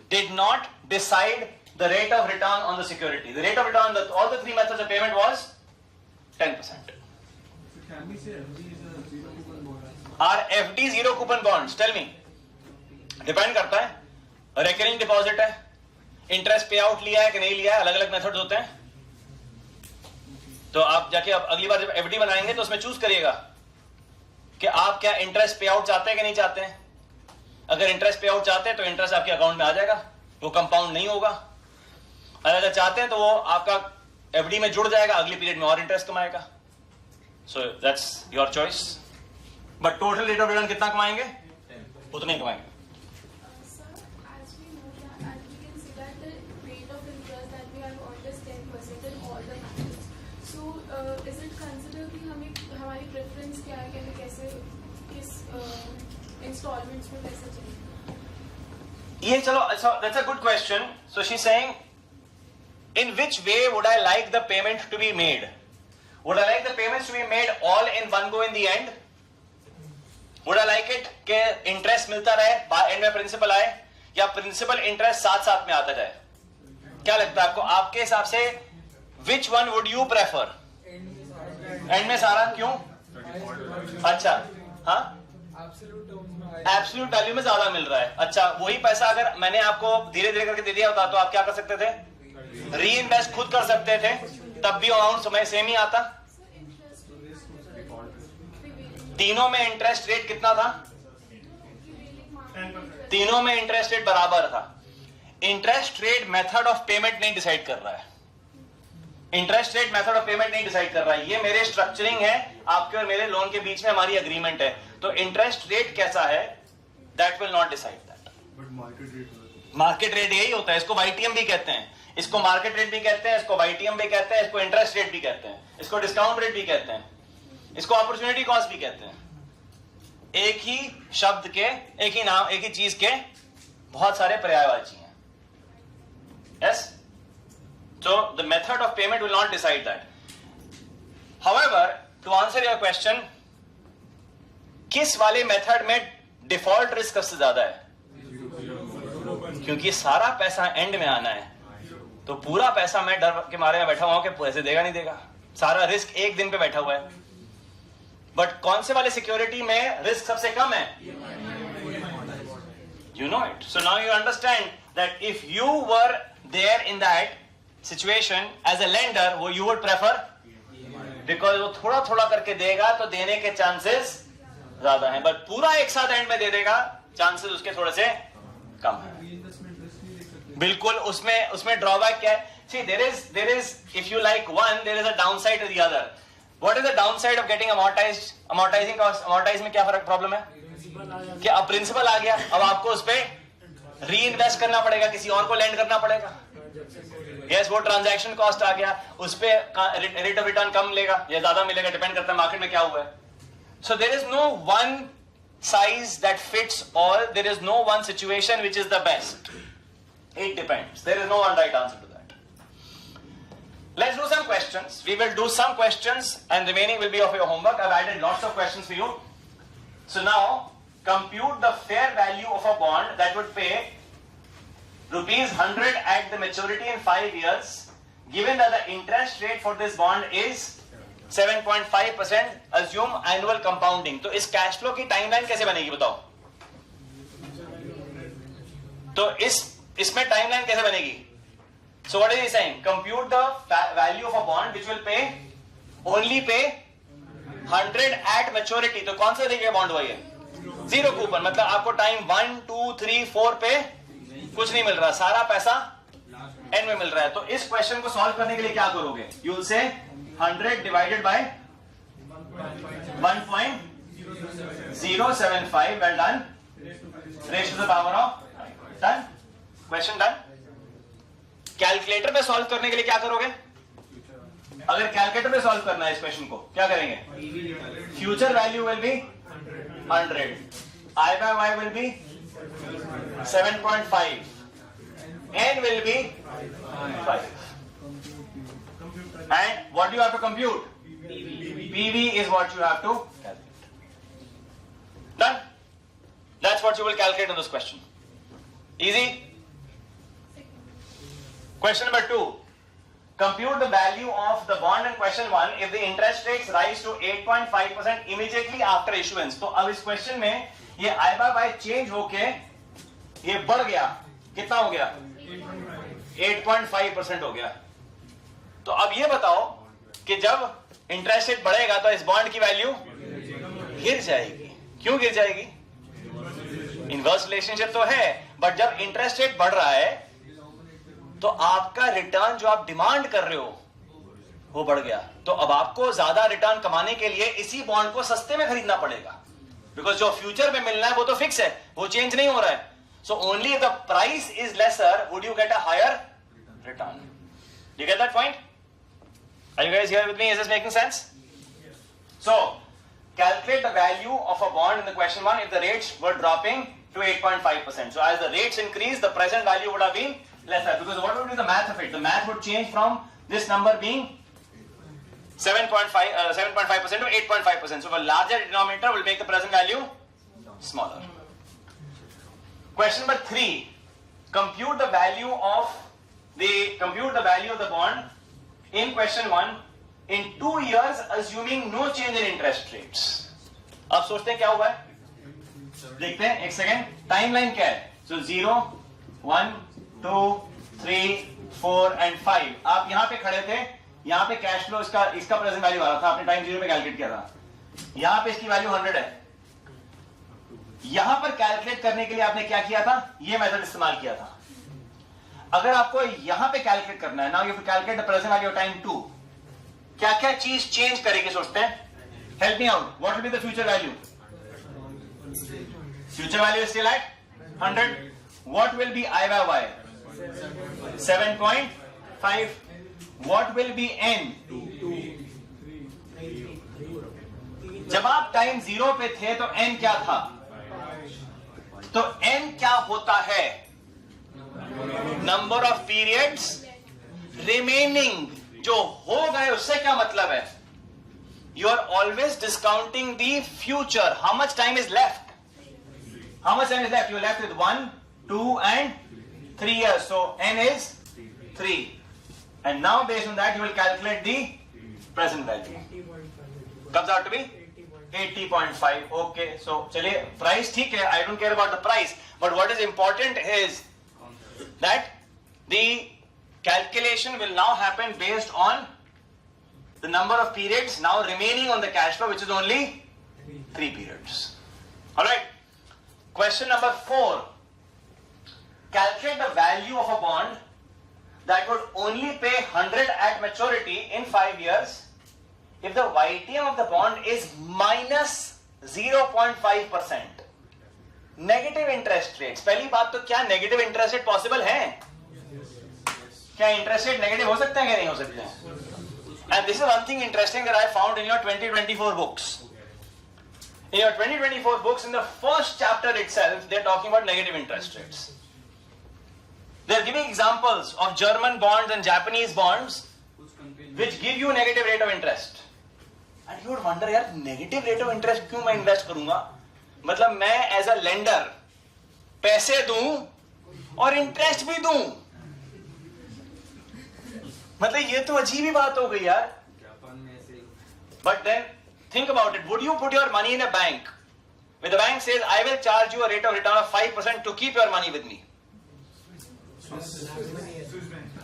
did not decide the rate of return on the security. The rate of return on all the three methods of payment was 10%. Can we say FD is a zero coupon bond? Are FD zero coupon bonds? Tell me. Depend करता है. Recurring deposit है, interest पे out लिया है कि नहीं लिया है, अलग अलग मेथड्स होते हैं. तो आप जाके अब अगली बार जब एफडी बनाएंगे तो उसमें चूज करिएगा कि आप क्या इंटरेस्ट पे आउट चाहते हैं कि नहीं चाहते हैं. अगर इंटरेस्ट पे आउट चाहते हैं तो इंटरेस्ट आपके अकाउंट में आ जाएगा, वो कंपाउंड नहीं होगा। अगर चाहते हैं तो वो आपका एफडी में जुड़ जाएगा, अगली पीरियड में और इंटरेस्ट कमाएगा। So that's your choice, but total rate of return कितना कमाएंगे? उतने ही कमाएंगे। हमारी प्रेफरेंस क्या है कि हमें कैसे किस इंस्टॉलमेंट्स में पैसे चाहिए? ये चलो, that's a good question. So she's saying, in which way would I like the payment to be made? Would I like the payments to be made all in one go in the end? Would I like it कि interest मिलता रहे, and में principal आए, या principal interest साथ साथ में आता जाए? क्या लगता है आपको? आपके हिसाब से which one would you prefer? And में सारा, क्यों? अच्छा, हाँ, एब्सोल्यूट वैल्यू में ज्यादा मिल रहा है। अच्छा, वही पैसा अगर मैंने आपको धीरे धीरे करके दे दिया होता तो आप क्या कर सकते थे? री इन्वेस्ट खुद कर सकते थे, तब भी अमाउंट समय सेम ही आता। तीनों में इंटरेस्ट रेट कितना था? तीनों में इंटरेस्ट रेट बराबर था। Interest rate method of payment नहीं डिसाइड कर रहा है, interest rate method of payment नहीं डिसाइड कर रहा है। ये मेरे स्ट्रक्चरिंग है, आपके और मेरे लोन के बीच में हमारी एग्रीमेंट है। तो इंटरेस्ट रेट कैसा है, that will not decide that. Market rate यही होता है, इसको वाईटीएम भी कहते हैं, इसको मार्केट रेट भी कहते हैं, इसको वाईटीएम भी कहते हैं, इसको इंटरेस्ट रेट भी कहते हैं, इसको डिस्काउंट रेट भी कहते हैं, इसको अपॉर्चुनिटी कॉस्ट भी कहते हैं। एक ही शब्द के, एक ही नाम, एक ही चीज के बहुत सारे पर्यायवाची हैं। Yes, so the method of payment will not decide that. However, to answer your question, किस वाले मेथड में डिफॉल्ट रिस्क सबसे ज्यादा है? क्योंकि सारा पैसा एंड में आना है, तो पूरा पैसा मैं डर के मारे में बैठा हुआ हूं कि पैसे देगा नहीं देगा, सारा रिस्क एक दिन पे बैठा हुआ है। बट कौन से वाले सिक्योरिटी में रिस्क सबसे कम है? You know it. So now you understand that if you were there in that situation as a lender, you would prefer, because वो थोड़ा थोड़ा करके देगा तो देने के चांसेस ज्यादा हैं, बट पूरा एक साथ एंड में दे देगा, चांसेस उसके थोड़े से कम है। बिल्कुल, उसमें ड्रॉबैक क्या है? See, there is if you like one, there is a downside to the other. What is the downside of getting amortized? Amortizing cost, amortize में क्या फर्क प्रॉब्लम है कि अब प्रिंसिपल आ गया, अब आपको उस पे री इन्वेस्ट करना पड़ेगा, किसी और को लैंड करना पड़ेगा। यस, वो ट्रांजैक्शन कॉस्ट आ गया, उस पे रेट ऑफ रिटर्न कम मिलेगा या ज्यादा मिलेगा, डिपेंड करता है मार्केट में क्या हुआ है। So there is no one size that fits all, there is no one situation which is the best, it depends, there is no one right answer to that. Let's do some questions, we will do some questions and remaining will be of your homework. I have added lots of questions for you. So now compute the fair value of a bond that would pay rupees 100 at the maturity in 5 years, given that the interest rate for this bond is 7.5%, assume annual compounding. तो इस cash flow की timeline कैसे बनेगी बताओ? तो इसमें timeline कैसे बनेगी? So what is he saying? Compute the value of a bond which will only pay 100 at maturity. तो कौन सा देखिए बॉन्ड वही है? जीरो कूपन, मतलब आपको टाइम 1, 2, 3, 4 पे कुछ नहीं मिल रहा, सारा पैसा एंड में मिल रहा है। तो इस क्वेश्चन को सॉल्व करने के लिए क्या करोगे? You will say 100 divided by 1.075, well done, raise to the power of, done, question done. Calculator पे सॉल्व करने के लिए क्या करोगे? अगर कैलकुलेटर पे सॉल्व करना है इस क्वेश्चन को, क्या करेंगे? Future value will be 100, I by Y will be 7.5, N will be 5, and what do you have to compute? PV is what you have to calculate. Done? That's what you will calculate in this question. Easy? Question number 2. Compute the value of the bond in question 1 if the interest rates rise to 8.5% immediately after issuance. तो अब इस question में ये I by Y change होके ये बढ़ गया, कितना हो गया? 8.5% हो गया। तो अब ये बताओ कि जब इंटरेस्ट रेट बढ़ेगा तो इस बॉन्ड की वैल्यू गिर जाएगी। क्यों गिर जाएगी? इनवर्स रिलेशनशिप तो है, बट जब इंटरेस्ट रेट बढ़ रहा है तो आपका रिटर्न जो आप डिमांड कर रहे हो वो बढ़ गया, तो अब आपको ज्यादा रिटर्न कमाने के लिए इसी बॉन्ड को सस्ते में खरीदना पड़ेगा, बिकॉज जो फ्यूचर में मिलना है वो तो फिक्स है, वो चेंज नहीं हो रहा है. So only if the price is lesser would you get a higher return. You get that point? Are you guys here with me? Is this making sense? So, calculate the value of a bond in the question 1 if the rates were dropping to 8.5%. So, as the rates increase, the present value would have been lesser. Because what would be the math of it? The math would change from this number being 7.5% to 8.5%. So, a larger denominator will make the present value smaller. Question number 3. Compute the value of the bond in question 1 in 2 years assuming no change in interest rates. अब सोचते हैं क्या हुआ है, देखते हैं एक second. Timeline क्या है? So 0, 1, 2, 3, 4 and 5. आप यहां पे खड़े थे, यहां पे कैश फ्लो इसका प्रेजेंट वैल्यू आ रहा था, आपने टाइम 0 पे कैलकुलेट किया था, यहां पे इसकी वैल्यू 100 है. यहां पर कैलकुलेट करने के लिए आपने क्या किया था? ये मेथड इस्तेमाल किया था. अगर आपको यहां पे कैलकुलेट करना है, now you calculate the present value of time 2, क्या क्या चीज चेंज करेगी सोचते हैं? Help me out. What will be the future value? Future value is still at 100. What will be I by Y? 7.5. What will be N? जब आप time 0 पे थे तो एन क्या था? तो एन क्या होता है? Number of periods remaining. जो हो गए उससे क्या मतलब है? You are always discounting the future. How much time is left? How much time is left? You are left with 1, 2 and 3 years. So n is 3. And now based on that you will calculate the present value. Comes out to be 80.5. Okay. So चलिए, price ठीक है, I don't care about the price, but what is important is that the calculation will now happen based on the number of periods now remaining on the cash flow, which is only 3 periods. All right. Question number 4. Calculate the value of a bond that would only pay 100 at maturity in 5 years if the YTM of the bond is minus 0.5%. Negative interest rate. पहली बात तो क्या negative interest rate possible है? क्या interest rate negative हो सकते हैं क्या नहीं हो सकते हैं? And this is one thing interesting that I found in your 2024 books. In your 2024 books, in the first chapter itself, they are talking about negative interest rates. They are giving examples of German bonds and Japanese bonds which give you negative rate of interest. And you would wonder, यार negative rate of interest क्यों मैं invest करूंगा? मतलब मैं as a lender पैसे दूं और interest भी दूं, मतलब ये तो अजीब ही बात हो गई यार. But then think about it. Would you put your money in a bank where the bank says I will charge you a rate of return of 5% to keep your money with me?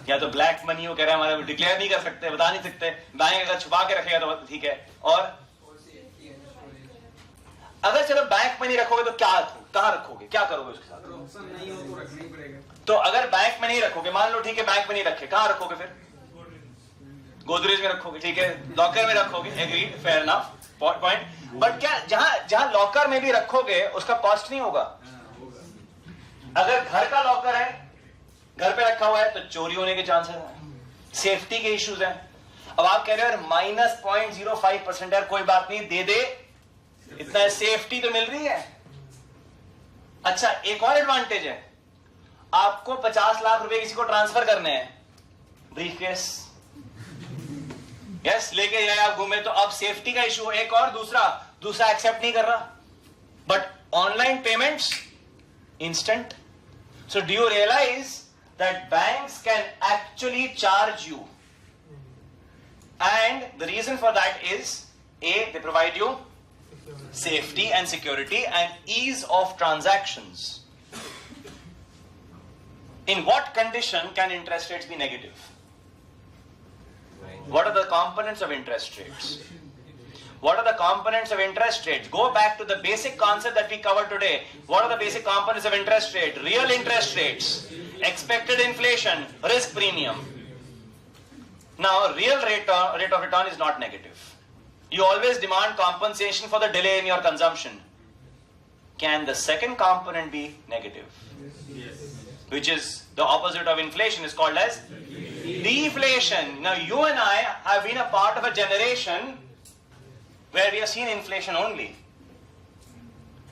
या तो black money हो, कह रहे हैं हमारे declare नहीं कर सकते, बता नहीं सकते, बैंक अगर छुपा के रखेगा तो ठीक है. और अगर चलो बैंक में नहीं रखोगे तो क्या, कहां रखोगे, क्या करोगे उसके साथ? नहीं हो तो रखना ही पड़ेगा. तो अगर बैंक में नहीं रखोगे, मान लो ठीक है बैंक में नहीं रखे, कहां रखोगे फिर? गोदरेज में रखोगे, ठीक है, लॉकर में रखोगे, agreed, fair enough point. But क्या जहां लॉकर में भी रखोगे उसका कॉस्ट नहीं होगा? अगर घर का लॉकर है, घर पे रखा हुआ है तो चोरी होने के चांसेस हैं, सेफ्टी के इश्यूज हैं. अब आप कह रहे हो माइनस 0.05% यार कोई बात नहीं, दे दे, इतना सेफ्टी तो मिल रही है. अच्छा, एक और एडवांटेज है, आपको 50 लाख रुपए किसी को ट्रांसफर करने हैं, ब्रीफकेस यस लेके जाए आप घूमे, तो अब सेफ्टी का इशू. एक और दूसरा एक्सेप्ट नहीं कर रहा. But online payments instant. So do you realize that banks can actually charge you, and the reason for that is a, they provide you safety and security and ease of transactions. In what condition can interest rates be negative? What are the components of interest rates? What are the components of interest rates? Go back to the basic concept that we covered today. What are the basic components of interest rate? Real interest rates, expected inflation, risk premium. Now, real rate of return is not negative. You always demand compensation for the delay in your consumption. Can the second component be negative? Yes. Which is the opposite of inflation, is called as deflation. Now, you and I have been a part of a generation where we have seen inflation only.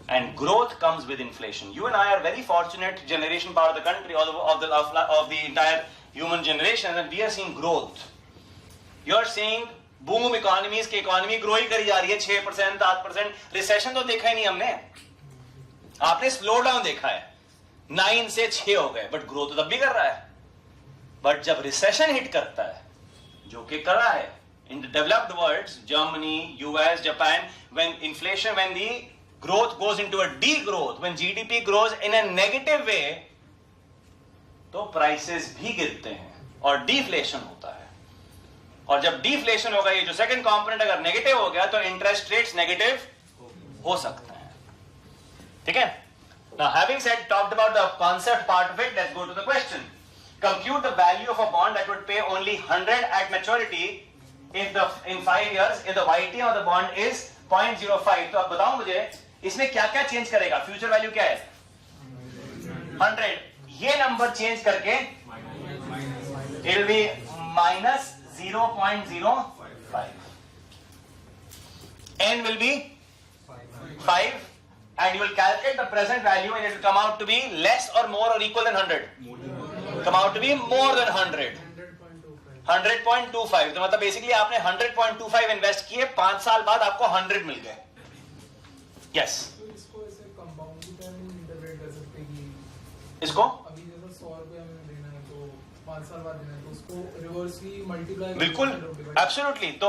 And growth comes with inflation. You and I are very fortunate generation part of the country, of the entire human generation, and we are seeing growth. You are seeing boom economies की economy grow ही करी जा रही है 6%, 8%. Recession तो देखा ही नहीं हमने. आपने स्लो डाउन देखा है, 9 से 6 हो गए, बट ग्रोथ तो तब भी कर रहा है. बट जब रिसेशन हिट करता है, जो कि कर रहा है in the developed worlds, Germany, US, Japan, when the growth goes into a degrowth, when GDP grows in a negative way, तो prices भी गिरते हैं और deflation होता है. और जब deflation होगा, ये जो second component अगर negative हो गया, तो interest rates negative हो सकते हैं. ठीक है? Now, having talked about the concept part of it, let's go to the question. Compute the value of a bond that would pay only 100 at maturity in 5 years if the YT of the bond is 0.05. तो अब बताओ मुझे इसमें क्या क्या change करेगा? Future value क्या है? 100. ये नंबर चेंज करके it will be minus 0.05. N will be 5. And you will calculate the present value and it will come out to be less or more or equal than 100. Come out to be more than 100. 100.25. तो मतलब basically आपने 100.25 invest किए, 5 साल बाद आपको 100 मिल गए. Yes. तो इसको ऐसे कंपाउंड की तरह इंटरप्रेट कर सकते हैं कि इसको अभी जैसे 100 रुपए हमें देना है तो 5 साल बाद देना है, तो उसको रिवर्सली मल्टीप्लाई. बिल्कुल, एब्सोल्युटली. तो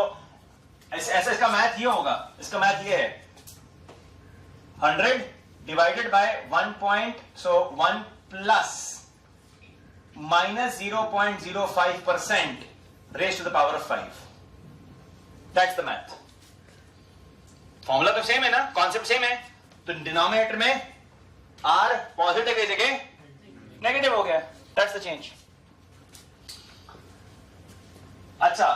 ऐसा इसका मैथ ये होगा. इसका मैथ ये है 100 divided by 1 plus minus 0.05% raised to the power of 5. That's the math. Formula तो सेम है ना, कॉन्सेप्ट सेम है. तो डिनोमिनेटर में r पॉजिटिव की जगह नेगेटिव हो गया. That's the change. अच्छा,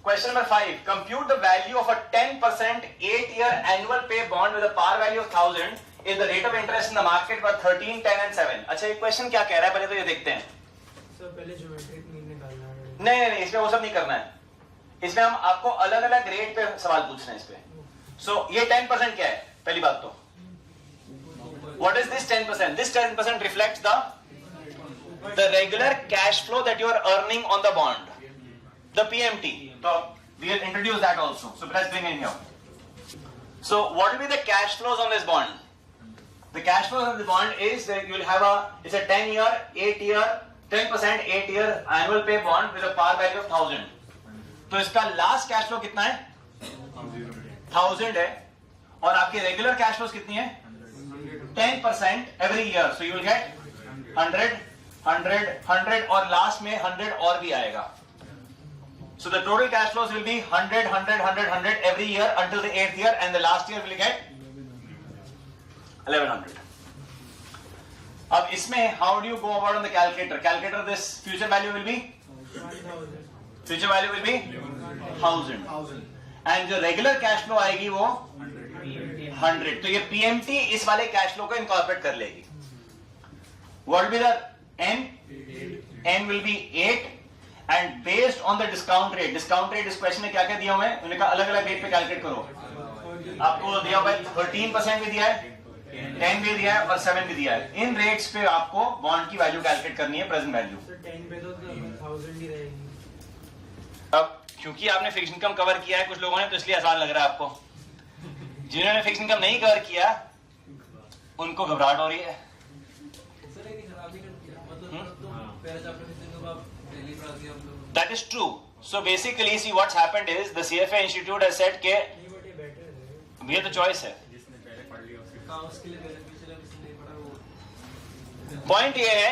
question number 5. Compute the value of a 10% 8-year annual pay bond with a par value of 1000 if the rate of interest in the market were 13, 10 and 7. अच्छा, ये question क्या कह रहा है, पहले तो ये देखते हैं. सर पहले ज्योमेट्रिक मीन निकालना है. नहीं, इसमें वो सब नहीं करना है. इसमें हम आपको अलग अलग रेट पे सवाल पूछना है इस पे. सो ये 10% क्या है? पहली बात तो what is this 10%? This 10% reflects the regular cash flow that you are earning on the bond, the PMT. So we will introduce that also. So let's bring in here. So what will be the cash flows on this bond? The cash flows on the bond is that you will have it's a 10-year, 8-year, 10% 8-year annual pay bond with a par value of 1000. तो इसका last cash flow कितना है? 1000 है. और आपकी regular cash flows कितनी है? 10% every year. So you will get 100, 100, 100 और लास्ट में 100 और भी आएगा. So the total cash flows will be 100, 100, 100, 100 every year until the 8th year, and the last year will get 1100. अब इसमें how do you go about on the calculator? Calculator, this future value will be 1000. And जो regular cash flow आएगी वो 100. तो ये PMT इस वाले cash flow को incorporate कर लेगी. What will be the N? N will be 8. And based on the discount rate इस क्वेश्चन में क्या क्या दिया हुआ है, उन्होंने कहा अलग अलग रेट पे कैलकुलेट करो. आपको दिया हुआ है 13% भी दिया है, 10 भी दिया है और 7 भी दिया है. इन रेट्स पे आपको बॉन्ड की वैल्यू कैलकुलेट करनी है, प्रेजेंट वैल्यू. 10 पे तो 1000 ही रहेगी. अब क्योंकि आपने फिक्स इनकम कवर किया है कुछ लोगों ने, तो इसलिए आसान लग रहा है आपको. जिन्होंने फिक्स इनकम नहीं कवर किया उनको घबराहट हो रही है. That is true. So basically, see what's happened is the CFA Institute has said कि ये तो choice है. Point ये है,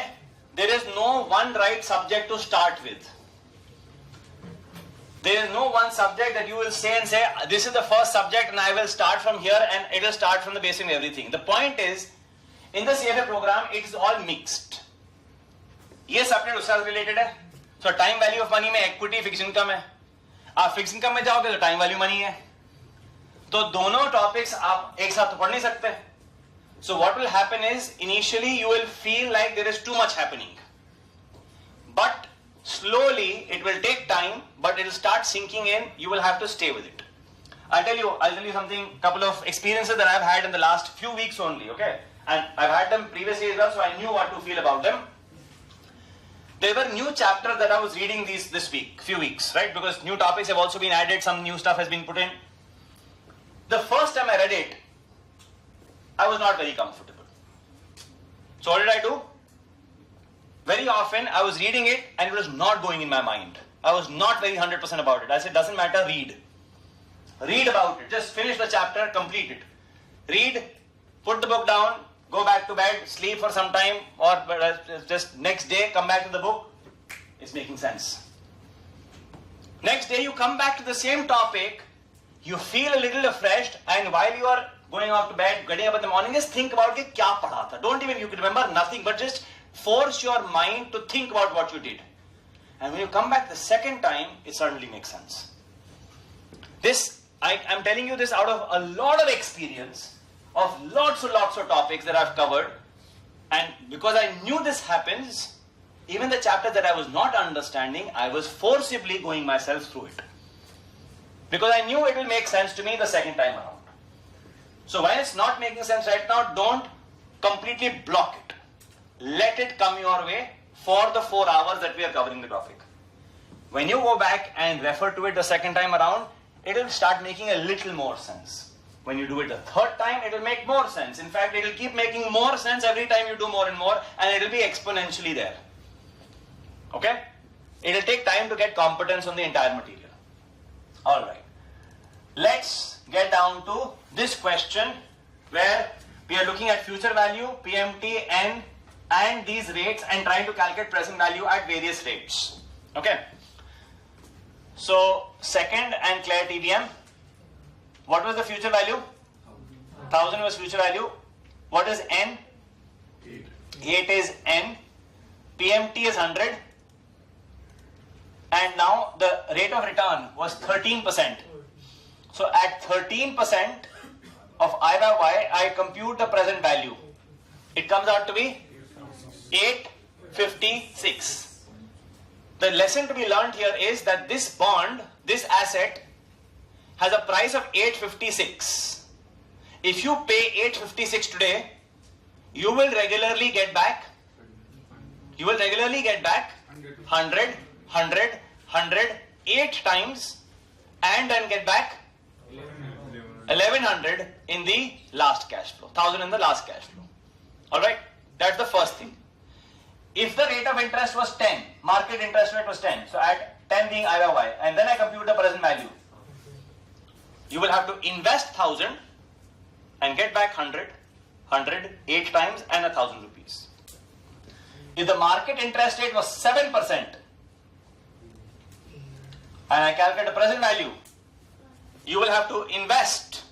there is no one right subject to start with. There is no one subject that you will say and say, this is the first subject and I will start from here and it will start from the basic and everything. The point is, in the CFA program, it is all mixed. ये subject उससे related है. So time value of money में equity fixed income है. आप fixed income में जाओगे तो time value money है. तो दोनों topics आप एक साथ तो पढ़ नहीं सकते. So what will happen is, initially you will feel like there is too much happening. But slowly, it will take time, but it will start sinking in. You will have to stay with it. I'll tell you something, couple of experiences that I've had in the last few weeks only, okay? And I've had them previously as well, so I knew what to feel about them. There were new chapters that I was reading this week, few weeks, right? Because new topics have also been added, some new stuff has been put in. The first time I read it, I was not very comfortable. So what did I do? Very often I was reading it and it was not going in my mind. I was not very 100% about it. I said, doesn't matter, read. Read about it. Just finish the chapter, complete it. Read, put the book down, go back to bed, sleep for some time, or just next day come back to the book. It's making sense. Next day you come back to the same topic, you feel a little refreshed, and while you are going out to bed, getting up in the morning, just think about it, kya padha tha. Don't even, you can remember nothing, but just force your mind to think about what you did. And when you come back the second time, it suddenly makes sense. This, I'm telling you this out of a lot of experience of lots and lots of topics that I've covered. And because I knew this happens, even the chapter that I was not understanding, I was forcibly going myself through it. Because I knew it will make sense to me the second time around. So when it's not making sense right now, don't completely block it. Let it come your way for the 4 hours that we are covering the topic. When you go back and refer to it the second time around, it will start making a little more sense. When you do it the third time, it will make more sense. In fact, it will keep making more sense every time you do more and more, and it will be exponentially there. Okay? It will take time to get competence on the entire material. Alright. Let's get down to this question where we are looking at future value, PMT, N, and these rates and trying to calculate present value at various rates. Okay. So, second and Claire TBM. What was the future value? 1000 was future value. What is N? 8 is N. PMT is 100. And now the rate of return was 13%. So at 13% of I by Y, I compute the present value. It comes out to be 856. The lesson to be learned here is that this bond, this asset, has a price of 856. If you pay 856 today, you will regularly get back 100, 8 times, and then get back 1100 in the last cash flow, 1000 in the last cash flow. Alright, that's the first thing. If the rate of interest was 10, market interest rate was 10, so at 10 being I by Y, and then I compute the present value, you will have to invest 1000 and get back 100, 8 times, and 1000 rupees. If the market interest rate was 7%, and I calculate the present value, you will have to invest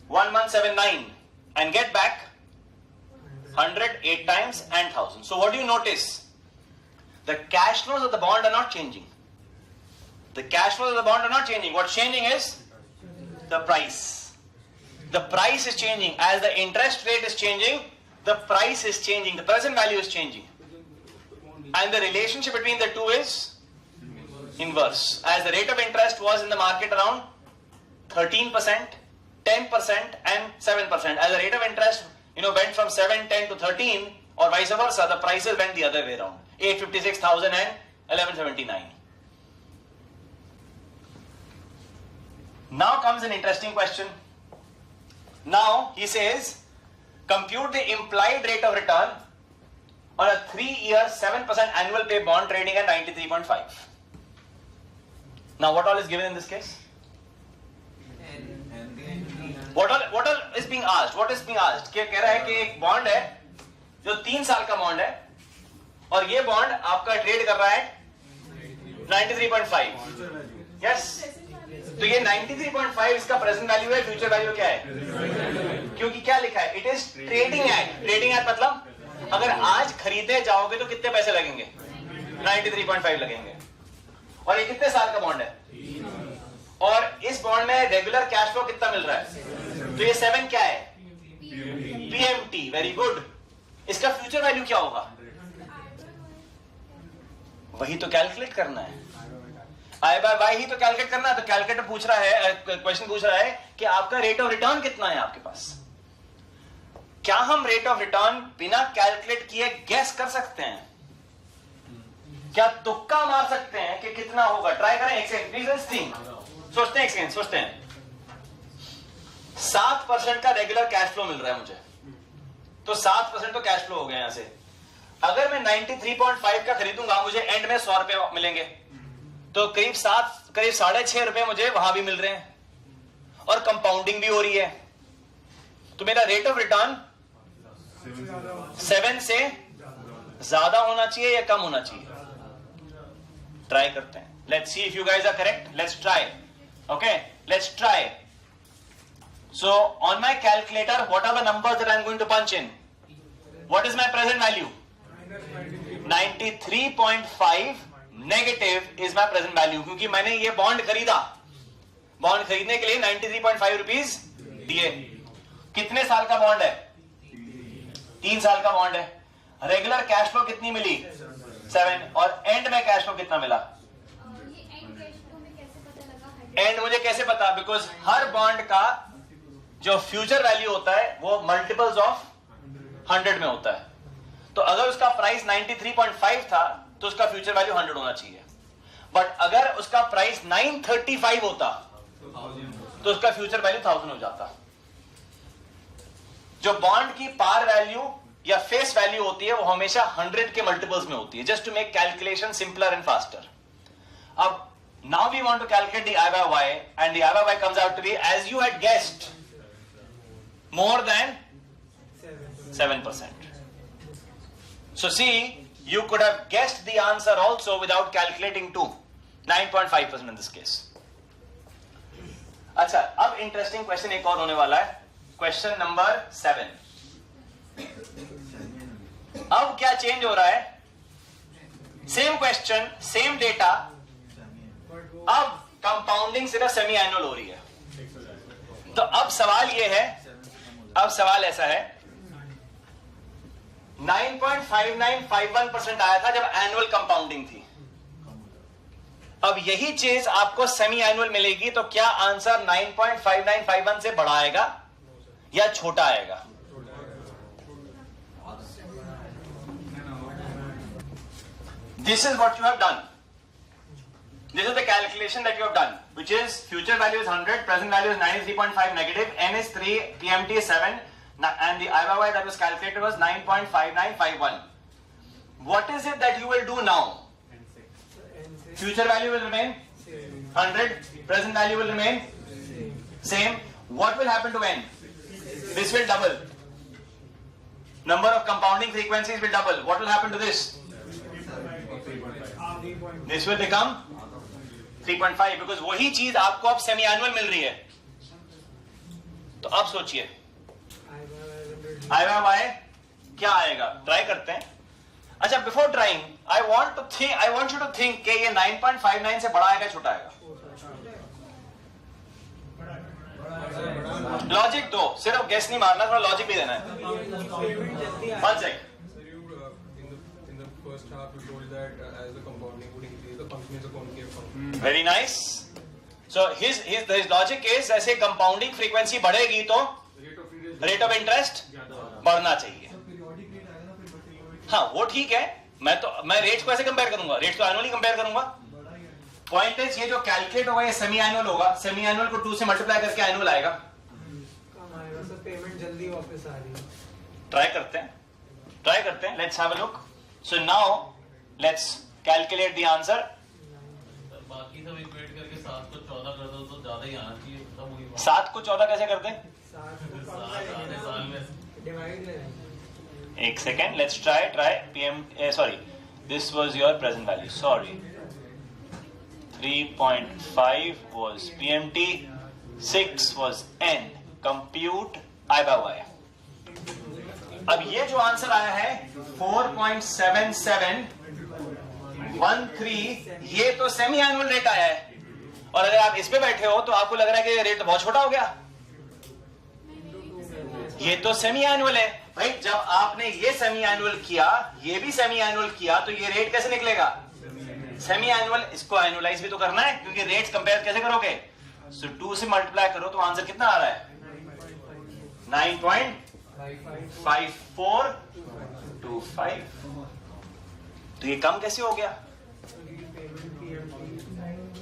1179 and get back 100, 8 times, and 1000. So what do you notice? The cash flows of the bond are not changing. The cash flows of the bond are not changing. What's changing is the price. The price is changing. As the interest rate is changing, the price is changing. The present value is changing. And the relationship between the two is inverse. As the rate of interest was in the market around 13%, 10%, and 7%. As the rate of interest went from 7, 10 to 13, or vice versa, the prices went the other way around. 856,000 and 1179. Now comes an interesting question. Now he says, compute the implied rate of return on a 3-year 7% annual pay bond trading at 93.5. Now what all is given in this case? What all is being asked? What is being asked? कह रहा है कि एक bond है जो 3 साल का bond है और ये बॉन्ड आपका ट्रेड कर रहा है 93.5. यस, तो ये 93.5 इसका प्रेजेंट वैल्यू है, फ्यूचर वैल्यू क्या है? क्योंकि क्या लिखा है? It is trading at. Trading at मतलब अगर आज खरीदने जाओगे तो कितने पैसे लगेंगे? 93.5 लगेंगे. और ये कितने साल का बॉन्ड है? और इस बॉन्ड में रेगुलर कैश फ्लो कितना मिल रहा है? तो ये 7 क्या है? PMT. Very good. इसका फ्यूचर वैल्यू क्या होगा? वही तो कैलकुलेट करना है. आई बाय वाई ही तो कैलकुलेट करना है. तो कैलकुलेटर पूछ रहा है, क्वेश्चन पूछ रहा है कि आपका रेट ऑफ रिटर्न कितना है आपके पास. क्या हम रेट ऑफ रिटर्न बिना कैलकुलेट किए गैस कर सकते हैं? क्या तुक्का मार सकते हैं कि कितना होगा? ट्राई करें. एक सेकंड प्लीज थिंक. सोचते हैं, एक सेकंड सोचते हैं. 7% का रेगुलर कैश फ्लो मिल रहा है मुझे, तो 7% तो कैश फ्लो हो गया यहां से. अगर मैं 93.5 का खरीदूंगा मुझे एंड में 100 रुपए मिलेंगे, तो करीब 6.5 रुपए मुझे वहां भी मिल रहे हैं और कंपाउंडिंग भी हो रही है. तो मेरा रेट ऑफ रिटर्न 7 से ज्यादा होना चाहिए या कम होना चाहिए? ट्राई करते हैं. Let's see if you guys are correct. Let's try. Okay, let's try. So on my calculator, what are the numbers that I am going to punch in? What is my present value? 93.5 negative is my present value. क्योंकि मैंने ये bond खरीदा. Bond खरीदने के लिए 93.5 rupees दिए. कितने साल का बॉन्ड है? 3 साल का बॉन्ड है. रेगुलर कैश फ्लो कितनी मिली? 7. और एंड में कैश फ्लो कितना मिला? एंड मुझे कैसे पता? बिकॉज हर बॉन्ड का जो फ्यूचर वैल्यू होता है वो मल्टीपल्स ऑफ 100 में होता है. तो अगर उसका प्राइस 93.5 था तो उसका फ्यूचर वैल्यू 100 होना चाहिए. बट अगर उसका प्राइस 935 होता तो उसका फ्यूचर वैल्यू 1000 हो जाता. जो बॉन्ड की पार वैल्यू या फेस वैल्यू होती है वो हमेशा 100 के मल्टीपल्स में होती है, just to make calculation simpler and faster. अब now we want to calculate the I by Y, and the I by Y comes out to be, as you had guessed, more than 7%. So see, you could have guessed the answer also without calculating too. 9.5% in this case. अच्छा, अब interesting question एक और होने वाला है. Question number 7. अब क्या change हो रहा है? Same question, same data. अब कंपाउंडिंग सिर्फ सेमी एनुअल हो रही है. तो अब सवाल यह है, अब सवाल ऐसा है, 9.5951% आया था जब एनुअल कंपाउंडिंग थी. अब यही चीज आपको सेमी एनुअल मिलेगी, तो क्या आंसर 9.5951 से बड़ा आएगा या छोटा आएगा? This is what you have done. This is the calculation that you have done, which is future value is 100, present value is 93.5 negative, N is 3, PMT is 7, and the I by Y that was calculated was 9.5951. What is it that you will do now? Future value will remain 100, present value will remain same. What will happen to N? This will double. Number of compounding frequencies will double. What will happen to this? This will become 3.5, because वही चीज आपको अब semi annual मिल रही है. तो अब सोचिए आई by Y क्या आएगा. ट्राई करते हैं. अच्छा, before trying I want you to think कि ये 9.59 से बड़ा आएगा छोटा आएगा. लॉजिक दो, सिर्फ गेस नहीं मारना, थोड़ा लॉजिक भी देना है. 1 sec. First half you told that as the compounding would increase, the function is a concave function. Very nice. So his logic is, जैसे कंपाउंडिंग फ्रीक्वेंसी बढ़ेगी तो रेट ऑफ इंटरेस्ट बढ़ना चाहिए. हाँ, वो ठीक है. मैं रेट को ऐसे कंपेयर करूंगा? रेट तो एनुअली कंपेयर करूंगा. पॉइंट इज ये जो कैलकुलेट होगा ये सेमी एनुअल होगा. सेमी एनुअल को 2 से मल्टीप्लाई करके एनुअल आएगा. कम आएगा सर, पेमेंट जल्दी वापस आ रही है. ट्राई करते हैं. Let's have a look. So now let's calculate the answer. बाकी सब इक्वेट करके 7 को 14 कर दो तो ज्यादा ही आना चाहिए. 7 को 14 कैसे करते हैं? डिवाइड में. एक second, let's try PM. Sorry, this was your present value. Sorry. 3.5 was PMT, 6 was N. Compute I by Y. अब ये जो आंसर आया है 4.7713, ये तो सेमी एनुअल रेट आया है, और अगर आप इस पे बैठे हो तो आपको लग रहा है कि रेट तो बहुत छोटा हो गया। ये तो सेमी एनुअल है भाई। जब आपने ये सेमी एनुअल किया, ये भी सेमी एनुअल किया, तो ये रेट कैसे निकलेगा? Semi annual. इसको एनुअलाइज भी तो करना है, क्योंकि रेट्स कंपेयर कैसे करोगे? सो 2 से मल्टीप्लाई करो तो आंसर कितना आ रहा है? 9.5425। तो ये कम कैसे हो गया?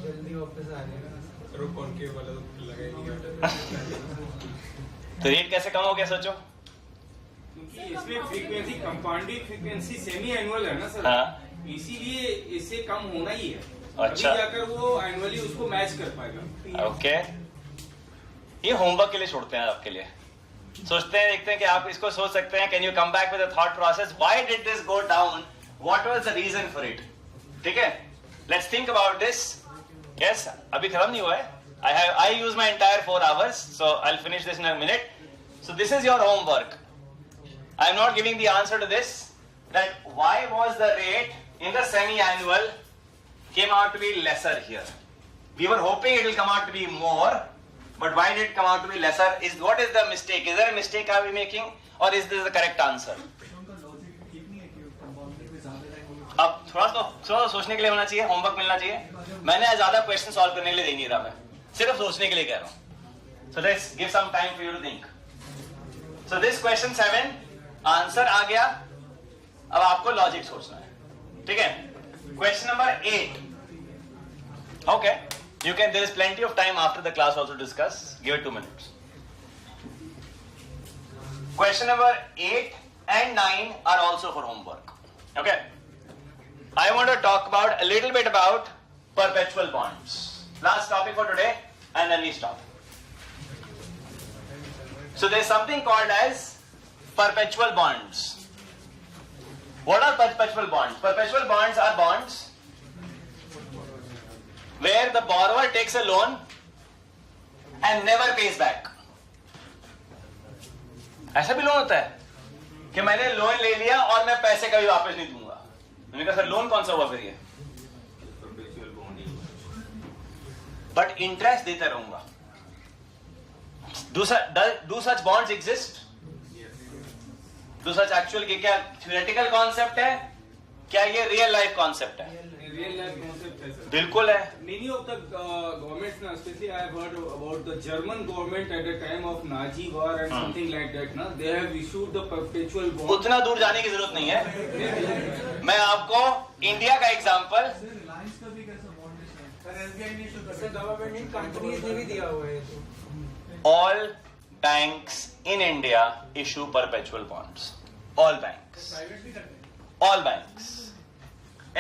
जल्दी वापस आ जाएगा। तो रेट कैसे कम हो गया सोचो? क्योंकि इसमें frequency compounding frequency semi annual है ना सर, हाँ। इसीलिए इससे कम होना ही है। अच्छा। अभी जाकर वो एनुअली उसको मैच कर पाएगा। ओके, ये होमवर्क के लिए छोड़ते हैं आपके लिए। सोचते हैं, देखते हैं कि आप इसको सोच सकते हैं। Can you come back with a thought process? Why did this go down? What was the reason for it? ठीक है, let's think about this. Yes, अभी खत्म नहीं हुआ है। I use my entire 4 hours, so I'll finish this in a minute. So this is your homework. I'm not giving the answer to this. That why was the rate in the semi-annual came out to be lesser here? We were hoping it will come out to be more, but why did it come out to be lesser? What is the mistake? Is there a mistake are we making, or is this the correct answer? अब थोड़ा सोचने के लिए होना चाहिए, homework मिलना चाहिए। मैंने ज्यादा क्वेश्चन सॉल्व करने के लिए नहीं रहा, मैं सिर्फ सोचने के लिए कह रहा हूं। So let's give some time for you to think. So this question 7 answer आ गया। अब आपको लॉजिक सोचना है, ठीक है? Question number 8. Okay, you can. There is plenty of time after the class also to discuss. Give it 2 minutes. Question number 8 and 9 are also for homework. Okay. I want to talk about a little bit about perpetual bonds. Last topic for today, and then we stop. So there's something called as perpetual bonds. What are perpetual bonds? Perpetual bonds are bonds where the borrower takes a loan and never pays back. ऐसा भी loan होता है कि मैंने loan ले लिया और मैं पैसे कभी वापस नहीं दूंगा। मैंने कहा सर लोन कौन सा हुआ फिर ये? बट इंटरेस्ट देता रहूंगा। Do such bonds exist? Do such actual क्या theoretical concept है? क्या ये real life concept है? रियल लाइफ कॉन्सेप्ट है सर। बिल्कुल है। Many of the governments, especially I have heard about the German government at the time of Nazi war and something like that, na, they have issued the perpetual bond. उतना दूर जाने की जरूरत नहीं है। मैं आपको इंडिया का एग्जांपल, गवर्नमेंट ने कंपनीज ने भी दिया हुआ है। all banks in India issue perpetual bonds. All banks. All banks.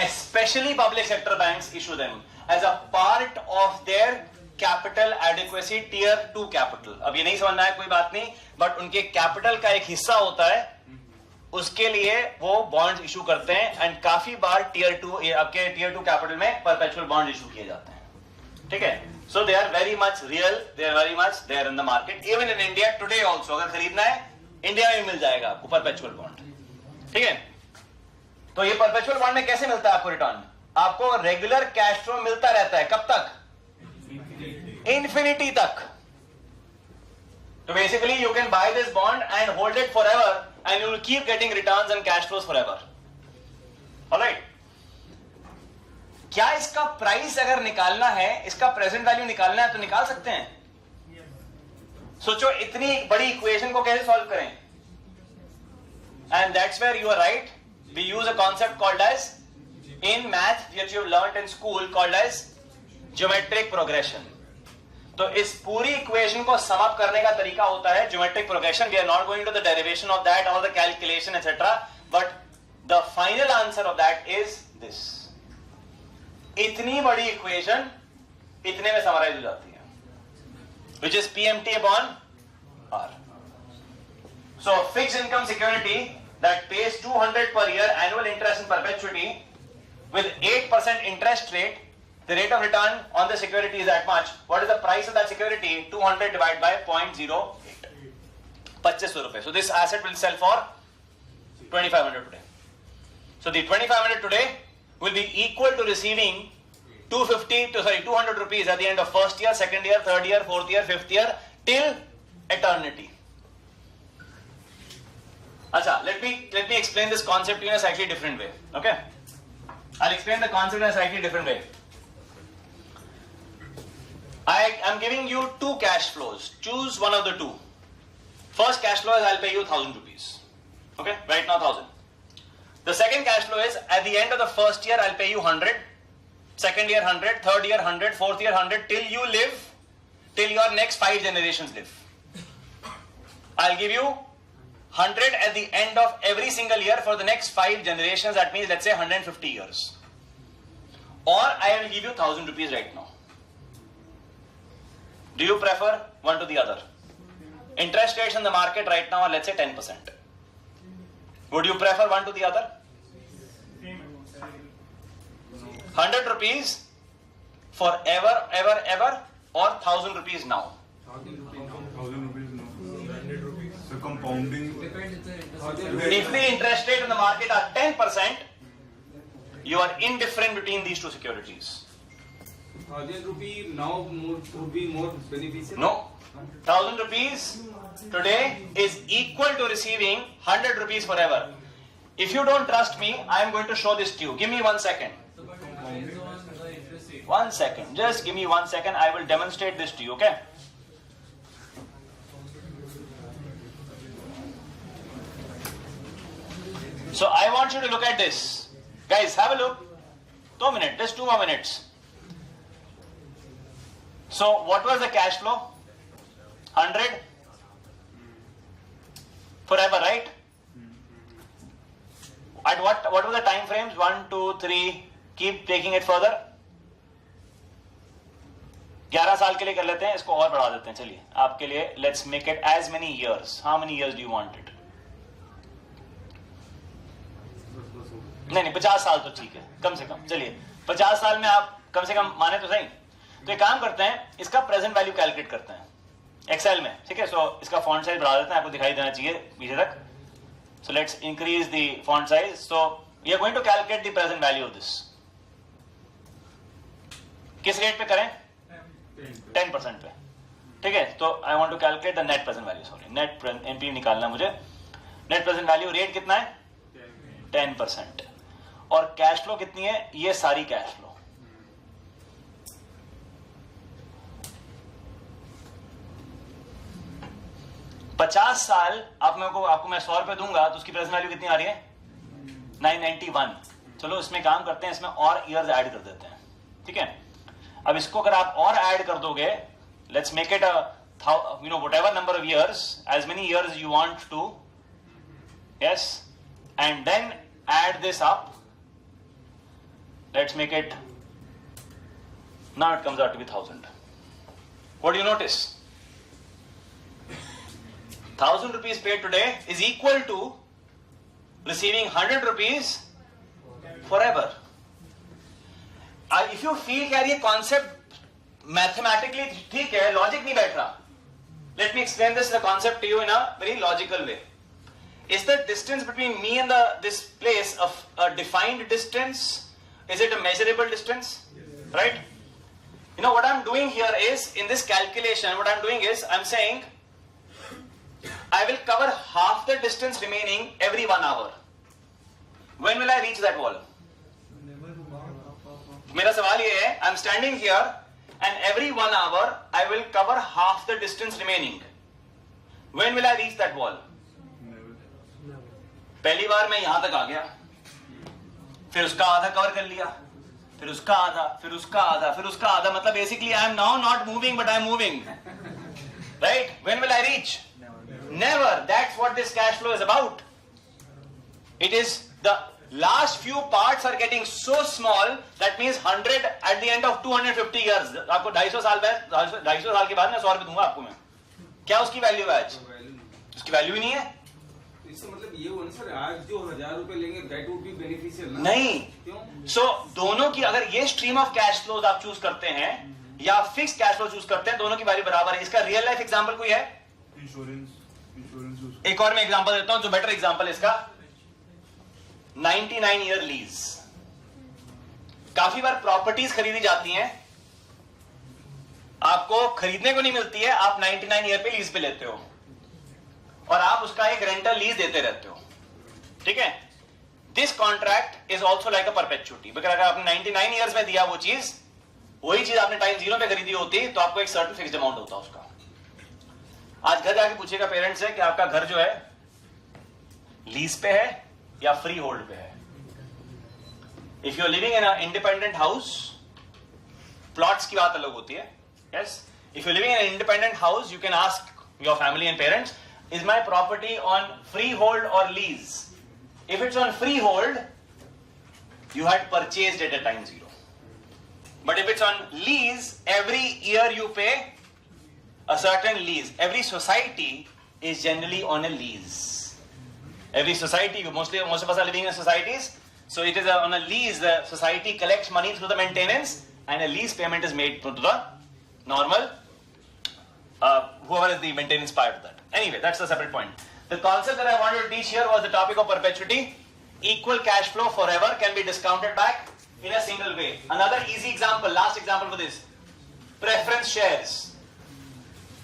Especially public sector banks issue them as a part of their capital adequacy tier 2 capital. अब ये नहीं समझना है, कोई बात नहीं, बट उनके कैपिटल का एक हिस्सा होता है, उसके लिए वो बॉन्ड्स इशू करते हैं। एंड काफी बार टियर 2 आपके टियर 2 कैपिटल में परपेचुअल बॉन्ड इशू किए जाते हैं, ठीक है? So they are very much real, they are very much there in the market, even in India today also. अगर खरीदना है इंडिया में मिल जाएगा आपको परपेचुअल बॉन्ड, ठीक है? तो ये परपेचुअल बॉन्ड में कैसे मिलता है आपको रिटर्न? आपको रेगुलर कैश फ्लो मिलता रहता है। कब तक? इंफिनिटी तक। तो basically you can by this bond and hold it for ever and you will keep getting returns and cash flows for ever. Alright, क्या इसका प्राइस अगर निकालना है, इसका प्रेजेंट वैल्यू निकालना है तो निकाल सकते हैं? सोचो इतनी बड़ी इक्वेशन को कैसे सॉल्व करें? And that's where you are right. We use a concept called as, in math, which you have learnt in school, called as geometric progression. तो इस पूरी इक्वेशन को सम अप करने का तरीका होता है geometric progression. We are not going to the derivation of that or the calculation etc. But the final answer of that is this. इतनी बड़ी इक्वेशन इतने में समराइज हो जाती है, which is PMT upon R. So fixed income security that pays 200 per year annual interest in perpetuity with 8% interest rate the rate of return on the security is that much. What is the price of that security? 200 divided by 0.08. 2500 rupees. So this asset will sell for 2500 today. So the 2500 today will be equal to receiving 200 rupees at the end of first year, second year, third year, fourth year, fifth year, till eternity. Acha, let me explain this concept to you in a slightly different way. Okay? I'll explain the concept in a slightly different way. I am giving you two cash flows. Choose one of the two. First cash flow is I'll pay you 1000 rupees. Okay? Right now 1000. The second cash flow is at the end of the first year I'll pay you 100. Second year 100, third year 100, fourth year 100 till you live, till your next 5 generations live. I'll give you 100 at the end of every single year for the next 5 generations. That means let's say 150 years. Or I will give you 1000 rupees right now. Do you prefer one to the other? Interest rates in the market right now are let's say 10%. Would you prefer one to the other? 100 rupees forever, ever, ever, or 1000 rupees now? 1000 rupees no. 100 rupees. So compounding. If the interest rate in the market are 10%, you are indifferent between these two securities. 1000 rupees now would be more beneficial? No. 1000 rupees today is equal to receiving 100 rupees forever. If you don't trust me, I am going to show this to you. Give me 1 second. 1 second. Just give me 1 second. I will demonstrate this to you, okay? So I want you to look at this. Guys, have a look. 2 minutes. Just 2 more minutes. So what was the cash flow? 100 forever, right? At what were the time frames? 1, 2, 3. Keep taking it further. 11 साल के लिए कर लेते हैं, इसको और बढ़ा देते हैं. चलिए आपके लिए let's make it as many years. How many years do you want it? नहीं 50 साल तो ठीक है, कम से कम. चलिए 50 साल में आप कम से कम माने तो सही. तो एक काम करते हैं, इसका प्रेजेंट वैल्यू कैलकुलेट करते हैं एक्सेल में. ठीक है? सो इसका फॉन्ट साइज बढ़ा देते हैं, आपको दिखाई देना चाहिए पीछे तक. So let's increase the font size. So we are going to calculate the present value of this. किस रेट पे करें? 10% पे. ठीक है? तो I want to calculate the net present value. Sorry, net NPV निकालना है मुझे. Net present value रेट कितना है? 10%. और कैश फ्लो कितनी है? ये सारी कैश फ्लो. $50 साल आपको मैं 100 रुपए दूंगा तो उसकी प्रेजेंट वैल्यू कितनी आ रही है? 991. चलो इसमें काम करते हैं, इसमें और ईयर्स ऐड कर देते हैं. ठीक है? अब इसको अगर आप और ऐड कर दोगे, let's make it whatever number of years, as many years you want to, yes, and then add this up. Let's make it, now it comes out to be 1000. What do you notice? 1000 rupees paid today is equal to receiving 100 rupees forever. If you feel that ये concept mathematically ठीक है, logic नहीं बैठ रहा. Let me explain this concept to you in a very logical way. Is the distance between me and this place of a defined distance? Is it a measurable distance? Yes. Right? You know what I'm doing here is, in this calculation, what I'm doing is, I'm saying, I will cover half the distance remaining every 1 hour. When will I reach that wall? मेरा सवाल ये है, I'm standing here and every 1 hour I will cover half the distance remaining. When will I reach that wall? पहली बार मैं यहां तक आ गया, फिर उसका आधा कवर कर लिया, फिर उसका आधा, फिर उसका आधा, फिर उसका आधा. मतलब basically I am now not moving but I am moving. Right? When will I reach? Never. That's what this cash flow is about. It is the last few parts are getting so small, that means 100 at the end of 250 years. आपको 250 साल बाद, 250 साल के बाद मैं 100 रुपए दूंगा आपको मैं. क्या उसकी वैल्यू है आज? उसकी वैल्यू ही नहीं है. इसका मतलब ये हुआ ना सर, आज जो 1000 रुपए लेंगे दैट वुड बी बेनिफिशियल ना? नहीं, क्यों? सो दोनों की अगर ये स्ट्रीम ऑफ कैश फ्लोज आप चूज करते हैं या फिक्स कैश फ्लो चूज करते हैं, दोनों की वैल्यू बराबर है। इसका रियल लाइफ एग्जांपल कोई है? इंश्योरेंस एक और मैं एग्जांपल देता हूं जो बेटर एग्जांपल है इसका, 99 ईयर लीज। काफी बार प्रॉपर्टीज खरीदी जाती हैं, आपको खरीदने को नहीं मिलती है, आप 99 ईयर पे लीज पे लेते हो और आप उसका एक रेंटल लीज देते रहते हो, ठीक है। This contract is also like a perpetuity, because अगर आपने 99 ईयर्स में दिया वो चीज, वही चीज आपने टाइम 0 पे खरीदी होती तो आपको एक सर्टेन फिक्स्ड अमाउंट होता उसका। आज घर जाके पूछेगा पेरेंट्स से कि आपका घर जो है लीज पे है या फ्री होल्ड पे है। If you are living in a independent house, plots की बात अलग होती है। Yes, if you living in an independent house, you can ask your family and parents, is my property on free hold और lease? If it's on free hold, you had purchased it at time 0. But if it's on lease, every year you pay a certain lease. Every society is generally on a lease. Every society, most of us are living in societies, so it is on a lease. The society collects money through the maintenance, and a lease payment is made to the normal, whoever is the maintenance part of that. Anyway, that's a separate point. The concept that I wanted to teach here was the topic of perpetuity. Equal cash flow forever can be discounted back in a single way. Another easy example, last example for this. Preference shares.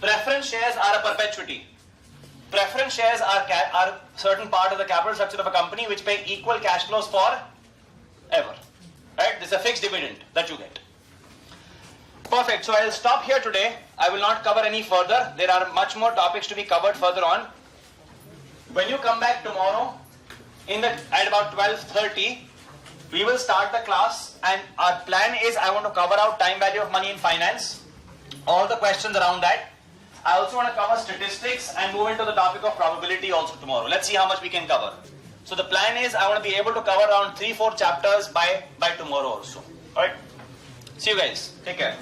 Preference shares are a perpetuity. Preference shares are certain part of the capital structure of a company which pay equal cash flows forever. Right? This is a fixed dividend that you get. Perfect. So I'll stop here today. I will not cover any further. There are much more topics to be covered further on. When you come back tomorrow, at about 12:30, we will start the class, and our plan is I want to cover out time value of money in finance, all the questions around that. I also want to cover statistics and move into the topic of probability also tomorrow. Let's see how much we can cover. So the plan is I want to be able to cover around 3-4 chapters by tomorrow also. All right. See you guys. Take care.